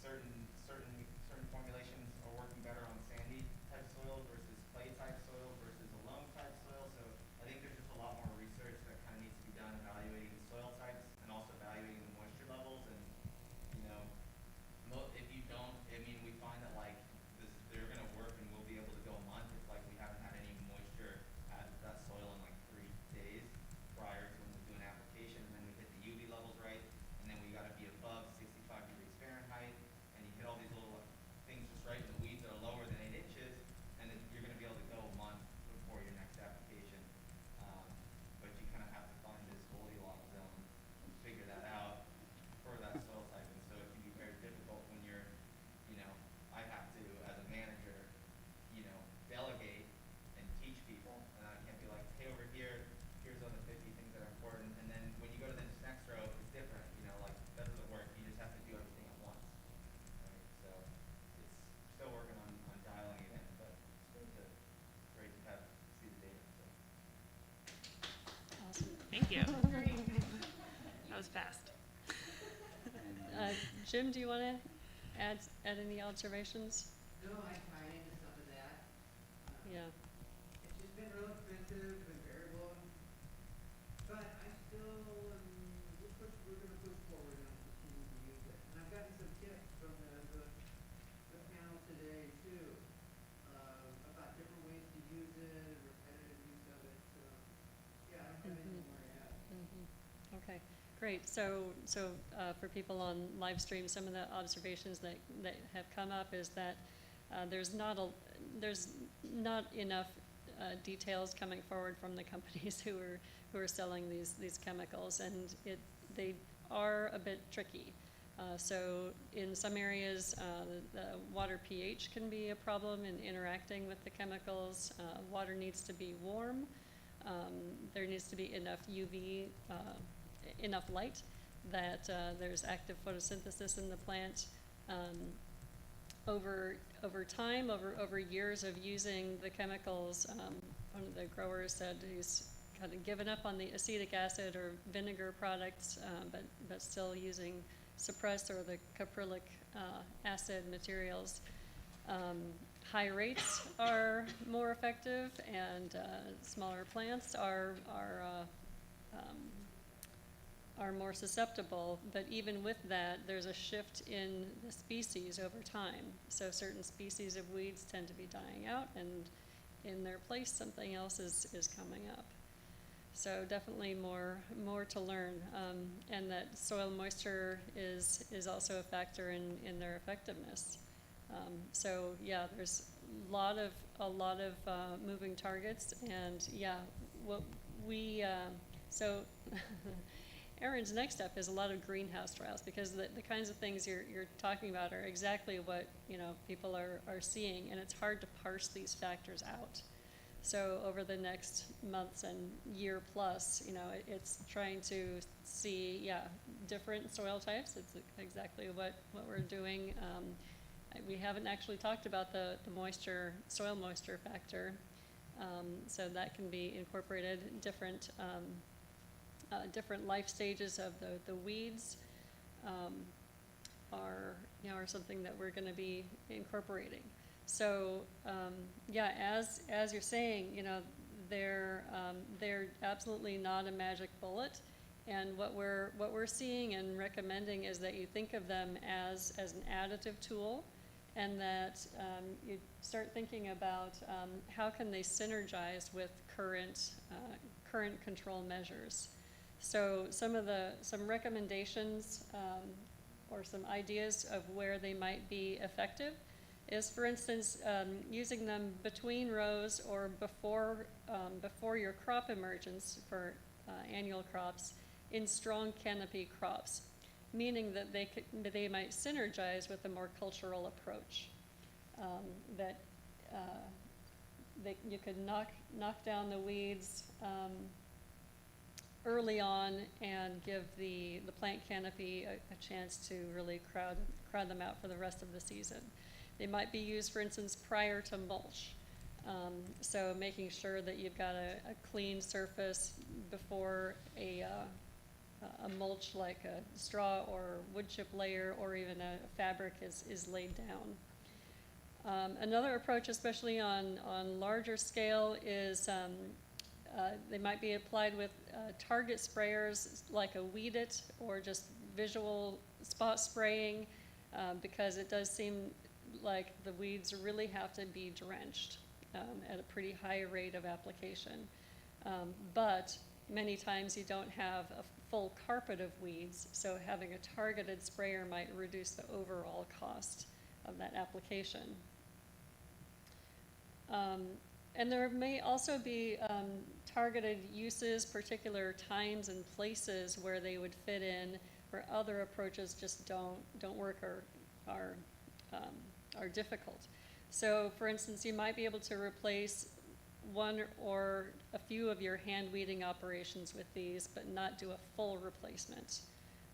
certain formulations are working better on sandy type soil versus clay type soil versus a loam type soil. So I think there's just a lot more research that kind of needs to be done evaluating the soil types and also evaluating the moisture levels. And you know, if you don't, I mean, we find that like they're going to work and we'll be able to go a month if like we haven't had any moisture added to that soil in like 3 days prior to when we do an application, and then we hit the UV levels right, and then we got to be above 65 degrees Fahrenheit, and you hit all these little things just right, and the weeds are lower than 8 inches, and then you're going to be able to go a month before your next application. But you kind of have to find this Goldilocks zone and figure that out for that soil type, and so it can be very difficult when you're, you know, I have to, as a manager, you know, delegate and teach people, and I can't be like, hey, over here, here's all the 50 things that are important, and then when you go to the next row, it's different, you know, like, that doesn't work, you just have to do everything at once, right? So, it's still working on dialing it in, but it's great to have, see the data, so. Awesome. Thank you. That was fast. Jim, do you want to add any observations? No, I tie into some of that. Yeah. It's just been real expensive and variable, but I still, we're gonna push forward and continue to use it. And I've gotten some tips from the panel today too, about different ways to use it and repetitive use of it, so, yeah, I don't have anything more to add. Okay, great. So for people on live stream, some of the observations that have come up is that there's not enough details coming forward from the companies who are selling these chemicals, and they are a bit tricky. So in some areas, the water pH can be a problem in interacting with the chemicals. Water needs to be warm. There needs to be enough UV, enough light that there's active photosynthesis in the plant. Over time, over years of using the chemicals, one of the growers said he's kind of given up on the acetic acid or vinegar products, but still using suppress or the caprylic acid materials. High rates are more effective, and smaller plants are more susceptible. But even with that, there's a shift in the species over time. So certain species of weeds tend to be dying out, and in their place, something else is coming up. So definitely more to learn, and that soil moisture is also a factor in their effectiveness. So yeah, there's a lot of moving targets, and yeah, what we so Aaron's next step is a lot of greenhouse trials, because the kinds of things you're talking about are exactly what people are seeing, and it's hard to parse these factors out. So over the next months and year plus, it's trying to see different soil types. It's exactly what we're doing. We haven't actually talked about the soil moisture factor, so that can be incorporated. Different life stages of the weeds are something that we're going to be incorporating. So as you're saying, they're absolutely not a magic bullet. And what we're seeing and recommending is that you think of them as an additive tool, and that you start thinking about how can they synergize with current control measures. So some recommendations or some ideas of where they might be effective is, for instance, using them between rows or before your crop emergence for annual crops in strong canopy crops, meaning that they might synergize with a more cultural approach. That you could knock down the weeds early on and give the plant canopy a chance to really crowd them out for the rest of the season. They might be used, for instance, prior to mulch. So making sure that you've got a clean surface before a mulch like a straw or wood chip layer or even a fabric is laid down. Another approach, especially on larger scale, is they might be applied with target sprayers like a Weed It or just visual spot spraying, because it does seem like the weeds really have to be drenched at a pretty high rate of application. But many times you don't have a full carpet of weeds, so having a targeted sprayer might reduce the overall cost of that application. And there may also be targeted uses, particular times and places where they would fit in, where other approaches just don't work or are difficult. So, for instance, you might be able to replace one or a few of your hand weeding operations with these, but not do a full replacement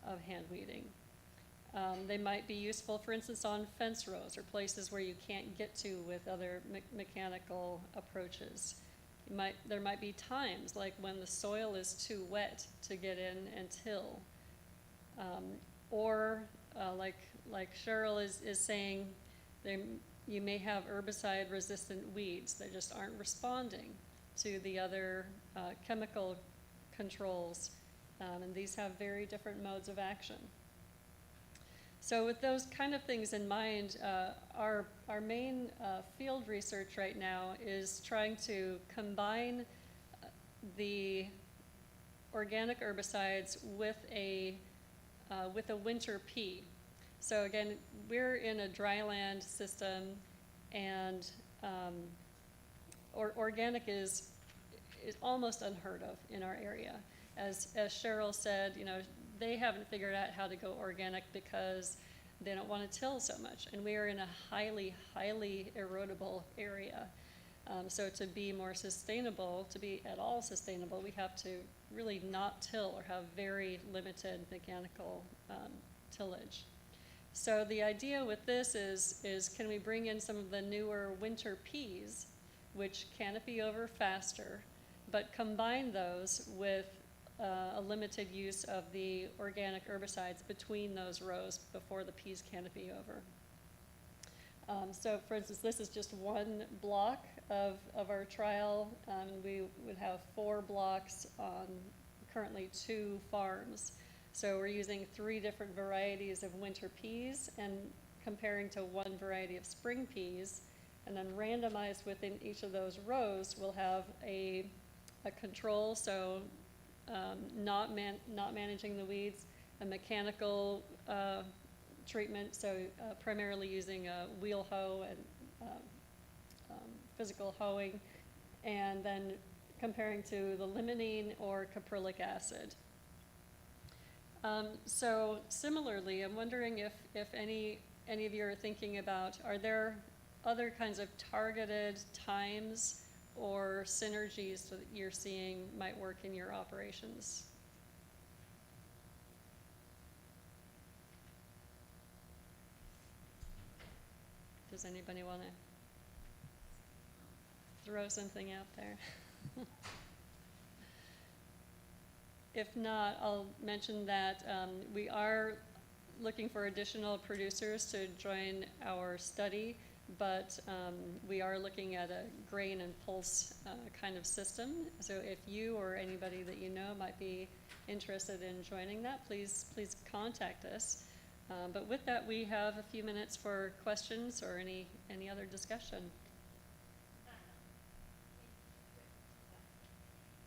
of hand weeding. They might be useful, for instance, on fence rows or places where you can't get to with other mechanical approaches. There might be times, like when the soil is too wet to get in and till. Or like Cheryl is saying, you may have herbicide-resistant weeds that just aren't responding to the other chemical controls, and these have very different modes of action. So with those kind of things in mind, our main field research right now is trying to combine the organic herbicides with a winter pea. So again, we're in a dryland system, and organic is almost unheard of in our area. As Cheryl said, they haven't figured out how to go organic because they don't want to till so much. And we are in a highly, highly erodible area. So to be more sustainable, to be at all sustainable, we have to really not till or have very limited mechanical tillage. So the idea with this is can we bring in some of the newer winter peas, which canopy over faster, but combine those with a limited use of the organic herbicides between those rows before the peas canopy over. So for instance, this is just one block of our trial. We would have 4 blocks on currently 2 farms. So we're using 3 different varieties of winter peas and comparing to 1 variety of spring peas, and then randomized within each of those rows, we'll have a control, so not managing the weeds, a mechanical treatment, so primarily using a wheel hoe and physical hoeing, and then comparing to the limonene or caprylic acid. So similarly, I'm wondering if any of you are thinking about, are there other kinds of targeted times or synergies that you're seeing might work in your operations? Does anybody want to throw something out there? If not, I'll mention that we are looking for additional producers to join our study, but we are looking at a grain and pulse kind of system. So if you or anybody that you know might be interested in joining that, please contact us. But with that, we have a few minutes for questions or any other discussion.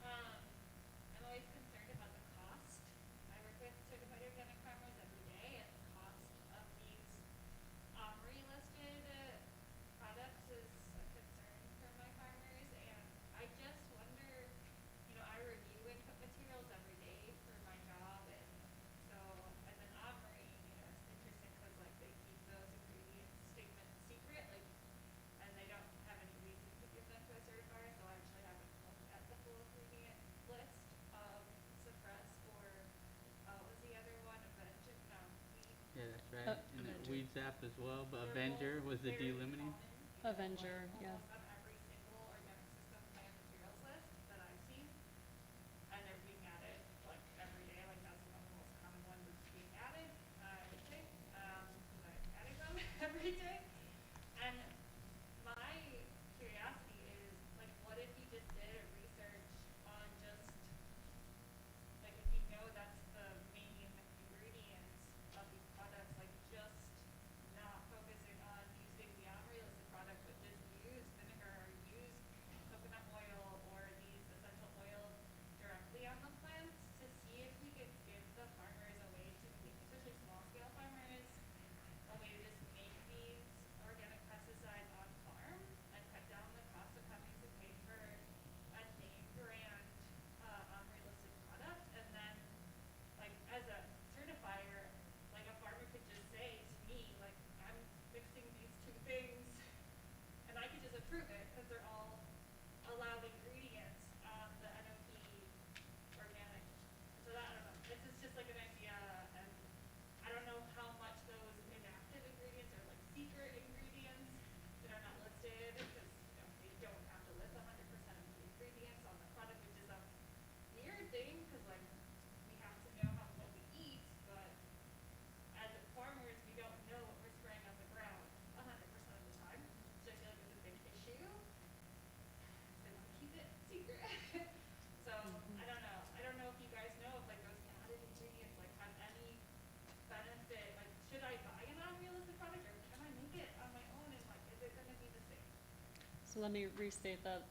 I'm always concerned about the cost. I work with certified organic farmers every day, and the cost of these OMRI-listed products is a concern for my farmers. And I just wonder, I review input materials every day for my job, and so as an OMRI, it's interesting because they keep those ingredient statements secret, and they don't have any reason to give them to a certifier. So I actually haven't looked at the full ingredient list of Suppress or what was the other one? Avenger? No, Weed. Yeah, that's right. And the Weed Zap as well, but They're Avenger both was the very delimiting. common, Avenger, yeah. almost on every single organic system plant materials list that I've seen, and they're being added every day. That's what So let me restate that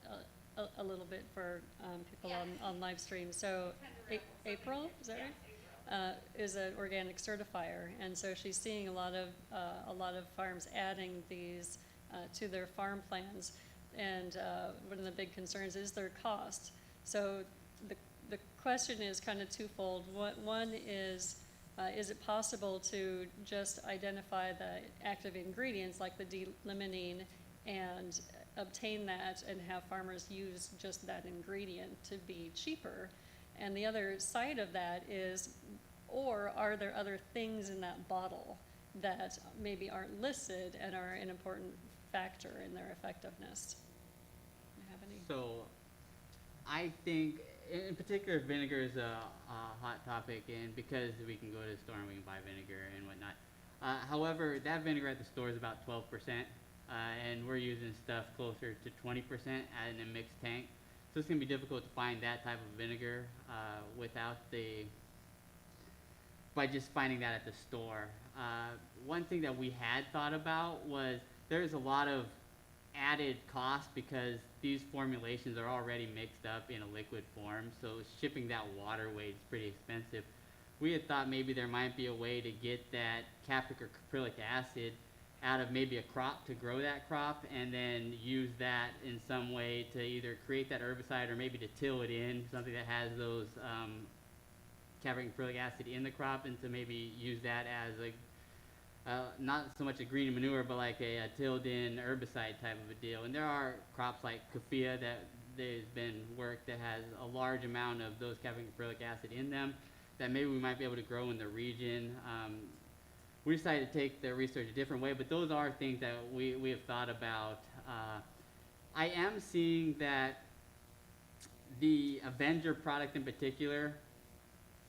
a little bit for people Yeah. on live stream. So April, is that right? Is an organic certifier, and so she's seeing a lot of farms adding these to their farm plans, and one of the big concerns is their cost. So the question is kind of twofold. One is it possible to just identify the active ingredients like the D-limonene and obtain that and have farmers use just that ingredient to be cheaper? And the other side of that is, or are there other things in that bottle that maybe aren't listed and are an important factor in their effectiveness? Do you have any? So, I think, in particular, vinegar is a hot topic, and because we can go to the store and we can buy vinegar and whatnot. However, that vinegar at the store is about 12%, and we're using stuff closer to 20% in a mixed tank. So it's going to be difficult to find that type of vinegar by just finding that at the store. One thing that we had thought about was there's a lot of added cost because these formulations are already mixed up in a liquid form, so shipping that water weight is pretty expensive. We had thought maybe there might be a way to get that capric or caprylic acid out of maybe a crop to grow that crop, and then use that in some way to either create that herbicide or maybe to till it in, something that has those capric and caprylic acid in the crop, and to maybe use that as a not so much a green manure, but like a tilled in herbicide type of a deal. And there are crops like coffea that there's been work that has a large amount of those capric and caprylic acid in them that maybe we might be able to grow in the region. We decided to take the research a different way, but those are things that we have thought about. I am seeing that the Avenger product in particular,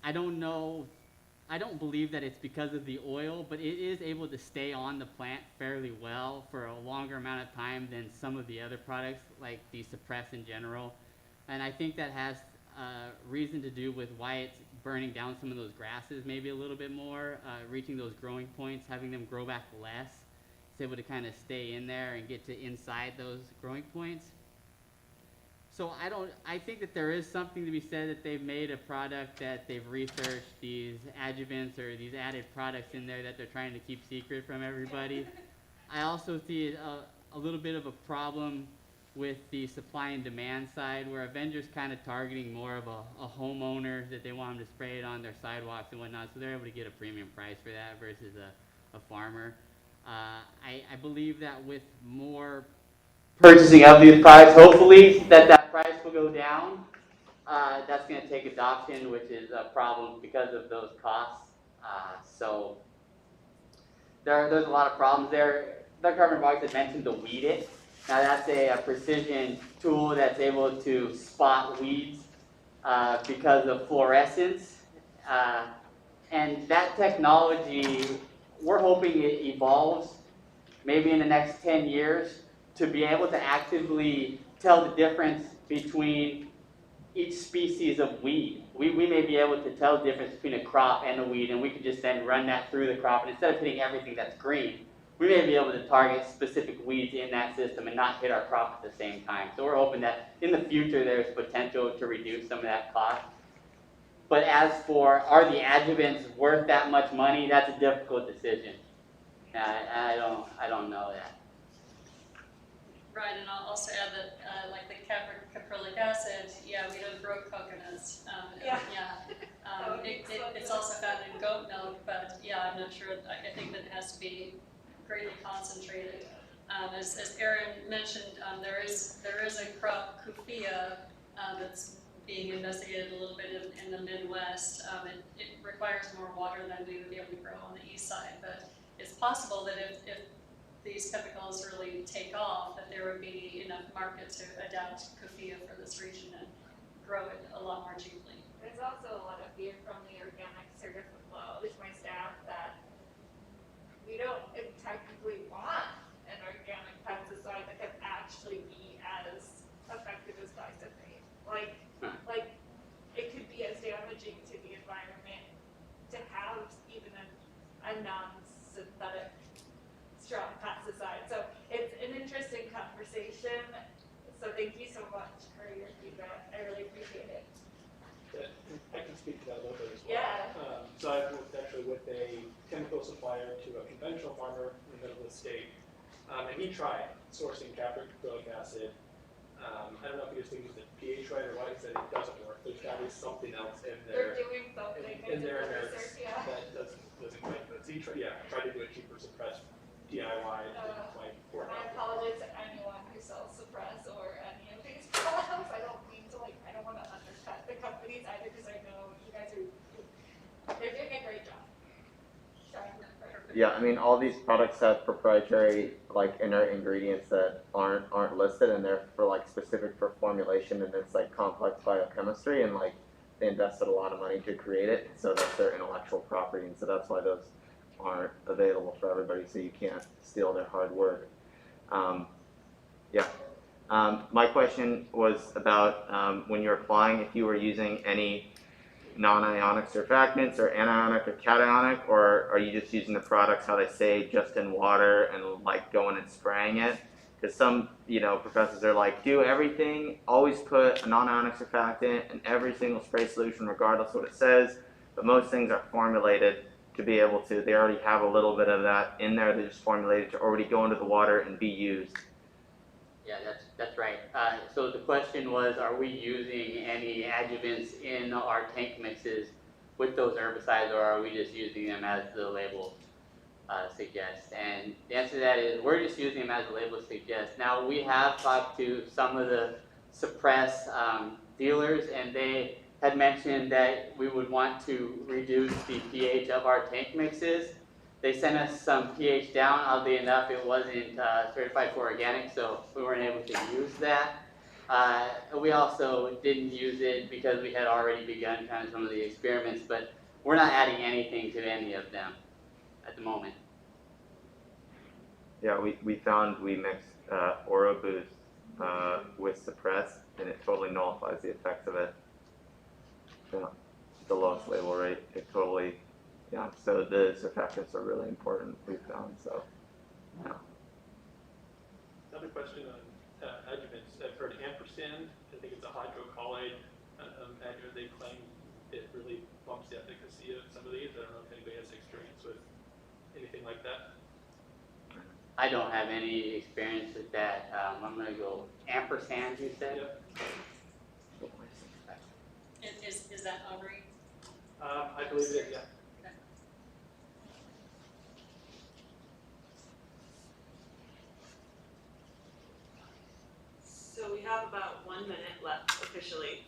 I don't believe that it's because of the oil, but it is able to stay on the plant fairly well for a longer amount of time than some of the other products, like the suppress in general. And I think that has reason to do with why it's burning down some of those grasses maybe a little bit more, reaching those growing points, having them grow back less. It's able to kind of stay in there and get to inside those growing points. So I think that there is something to be said that they've made a product that they've researched these adjuvants or these added products in there that they're trying to keep secret from everybody. I also see a little bit of a problem with the supply and demand side, where Avenger's kind of targeting more of a homeowner that they want them to spray it on their sidewalks and whatnot, so they're able to get a premium price for that versus a farmer. I believe that with more purchasing of these products, hopefully that price will go down. That's going to take adoption, which is a problem because of those costs. So there's a lot of problems there. The carbon box had mentioned to weed it. Now that's a precision tool that's able to spot weeds because of fluorescence. And that technology, we're hoping it evolves maybe in the next 10 years to be able to actively tell the difference between each species of weed. We may be able to tell the difference between a crop and a weed, and we could just then run that through the crop. And instead of hitting everything that's green, we may be able to target specific weeds in that system and not hit our crop at the same time. So we're hoping that in the future there's potential to reduce some of that cost. But as for, are the adjuvants worth that much money? That's a difficult decision. I don't know that. Right, and I'll also add that, like the caprylic acid, yeah, we don't grow coconuts. It's also found in goat milk, but yeah, I'm not sure. I think that it has to be greatly concentrated. As Aaron mentioned, there is a crop, coffea, that's being investigated a little bit in the Midwest. It requires more water than we would be able to grow on the east side, but it's possible that if these chemicals really take off, that there would be enough market to adapt coffea for this region and grow it a lot more cheaply. There's also a lot of fear from the organic certificate, well, at least my staff, that we don't technically want an organic pesticide that could actually be as effective as glyphosate. Like it could be as damaging to the environment to have even a non-synthetic strong pesticide. So it's an interesting conversation. thank you so much for your feedback. I really appreciate it. I can speak to that a little bit as well. Yeah. So I've worked actually with a chemical supplier to a conventional farmer in the middle of the state, and he tried sourcing capric acrylic acid. I don't know if he just didn't use the pH right or what. He said it doesn't work. There's got to be something else in They're there. doing something. In there, and research, yeah. that doesn't quite. But he tried to do a cheaper suppressed DIY. It didn't quite work I out. apologize to anyone who sells Suppress or any of these products. I don't mean to I don't want to undercut the companies either because I know you guys they're doing a great job. Trying to perfect. Yeah, I mean, all these products have proprietary like inert ingredients that aren't listed, and they're for like specific for formulation, and it's like complex biochemistry, and like they invested a lot of money to create it, so that's their intellectual property, and so that's why those aren't available for everybody, so you can't steal their hard work. My question was about when you're applying, if you were using any non-ionic surfactants or anionic or cationic, or are you just using the products how they say, just in water and like going and spraying it? Because some, professors are like, do everything, always put a non-ionic surfactant in every single spray solution regardless of what it says, but most things are formulated to be able to, they already have a little bit of that in there, they just formulated to already go into the water and be used. Yeah, that's right. So the question was, are we using any adjuvants in our tank mixes with those herbicides, or are we just using them as the label suggests? And the answer to that is we're just using them as the label suggests. Now, we have talked to some of the suppress dealers, and they had mentioned that we would want to reduce the pH of our tank mixes. They sent us some pH down. Oddly enough, it wasn't certified for organic, so we weren't able to use that. We also didn't use it because we had already begun kind of some of the experiments, but we're not adding anything to any of them at the moment. Yeah, we found we mixed Oro Boost with Suppress, and it totally nullifies the effects of it. Yeah, the lowest label rate, it totally, so the surfactants are really important, we found, so, yeah. Another question on adjuvants. I've heard ampersand. I think it's a hydrocolloid adjuvant. They claim it really bumps the efficacy of some of these. I don't know if anybody has experience with anything like that. I don't have any experience with that. I'm going to go ampersand, you said? Yep. Is that Aubrey? I believe it is, yeah. Okay. So we have about 1 minute left officially,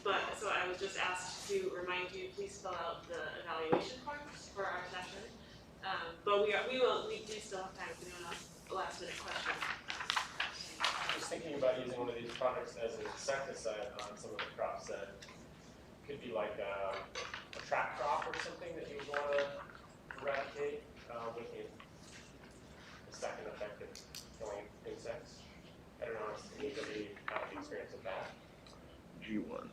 so I was just asked to remind you, please fill out the evaluation forms for our session. But we do still have time for a last minute question. I was thinking about using one of these products as an insecticide on some of the crops that could be like a trap crop or something that you would want to eradicate with the second effect of killing insects. I don't know if anybody had the experience with that. G1.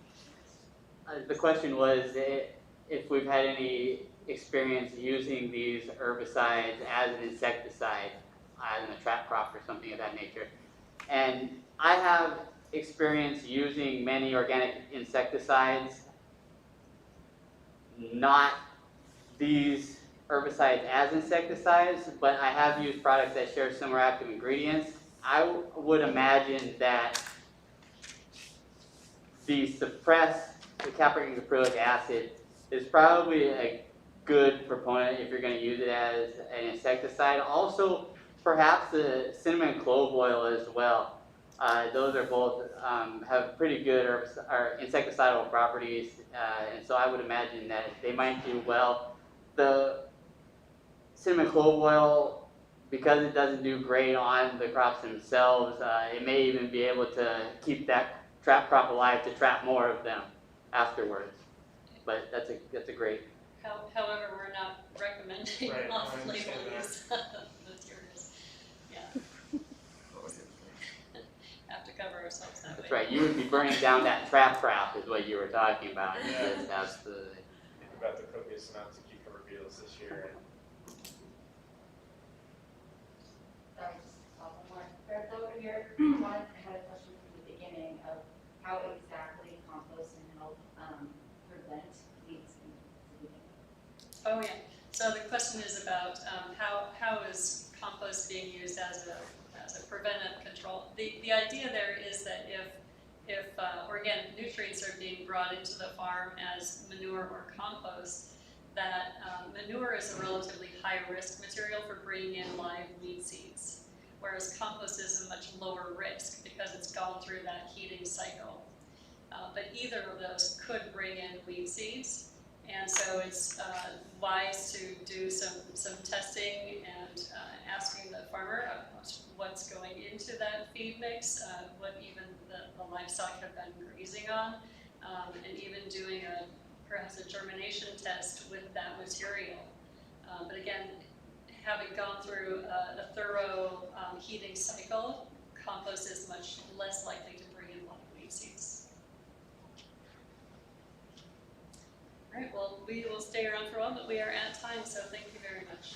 The question was if we've had any experience using these herbicides as an insecticide, as in a trap crop or something of that nature. And I have experience using many organic insecticides, not these herbicides as insecticides, but I have used products that share similar active ingredients. I would imagine that the capric acrylic acid is probably a good proponent if you're going to use it as an insecticide. Also, perhaps the cinnamon clove oil as well. Those are both have pretty good insecticidal properties, and so I would imagine that they might do well. The cinnamon clove oil, because it doesn't do great on the crops themselves, it may even be able to keep that trap crop alive to trap more of them afterwards. But that's a great. However, we're not recommending Right, I off-label understand that. use of materials. Yeah, have to cover ourselves that way. That's right. You would be burning down that trap is what you were talking about. Yeah. Yes, absolutely. Think about the copious amounts of cucumber beetles this year. Sorry, just one more. Right over here, I had a question for compost being used as a preventive control. The idea there is that if organic nutrients are being brought into the farm as manure or compost, that manure is a relatively high-risk material for bringing in live weed seeds, whereas compost is a much lower risk because it's gone through that heating cycle. But either of those could bring in weed seeds, and so it's wise to do some testing and asking the farmer what's going into that feed mix, what even the livestock have been grazing on, and even doing perhaps a germination test with that material. But again, having gone through a thorough heating cycle, compost is much less likely to bring in live weed seeds. All right, well, we will stay around for a while, but we are at time, so thank you very much.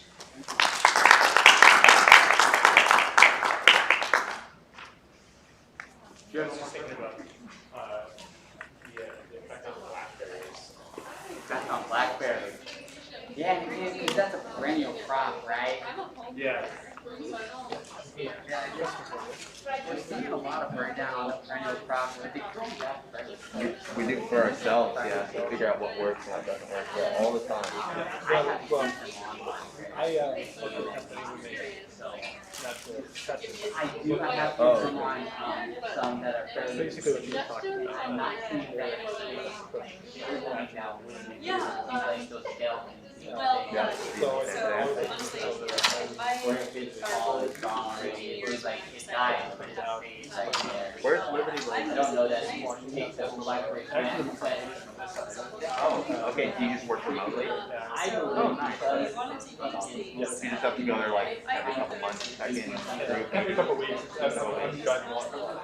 I was just thinking about the effect on blackberries. That's on blackberry. Yeah, because that's a perennial crop, right? Yeah. We're seeing a lot of breakdown on the perennial crops, but they grow that fresh. We do for ourselves, yeah, to figure out what works and what doesn't work, yeah, all the time. I do. I have Oh. some on some that are fairly. Basically what you're talking about. I'm not seeing that. Like those skeletons. Well, Yeah. so honestly, Where if it's all gone already, it's like it died, but it's like there. Where's Liberty I Road? don't know that anymore. You take those blackberry plants, but Oh, okay, do you just work remotely? I believe Oh, nice. because You just have to go there like every couple months to check in. Every couple of weeks, I'm driving along.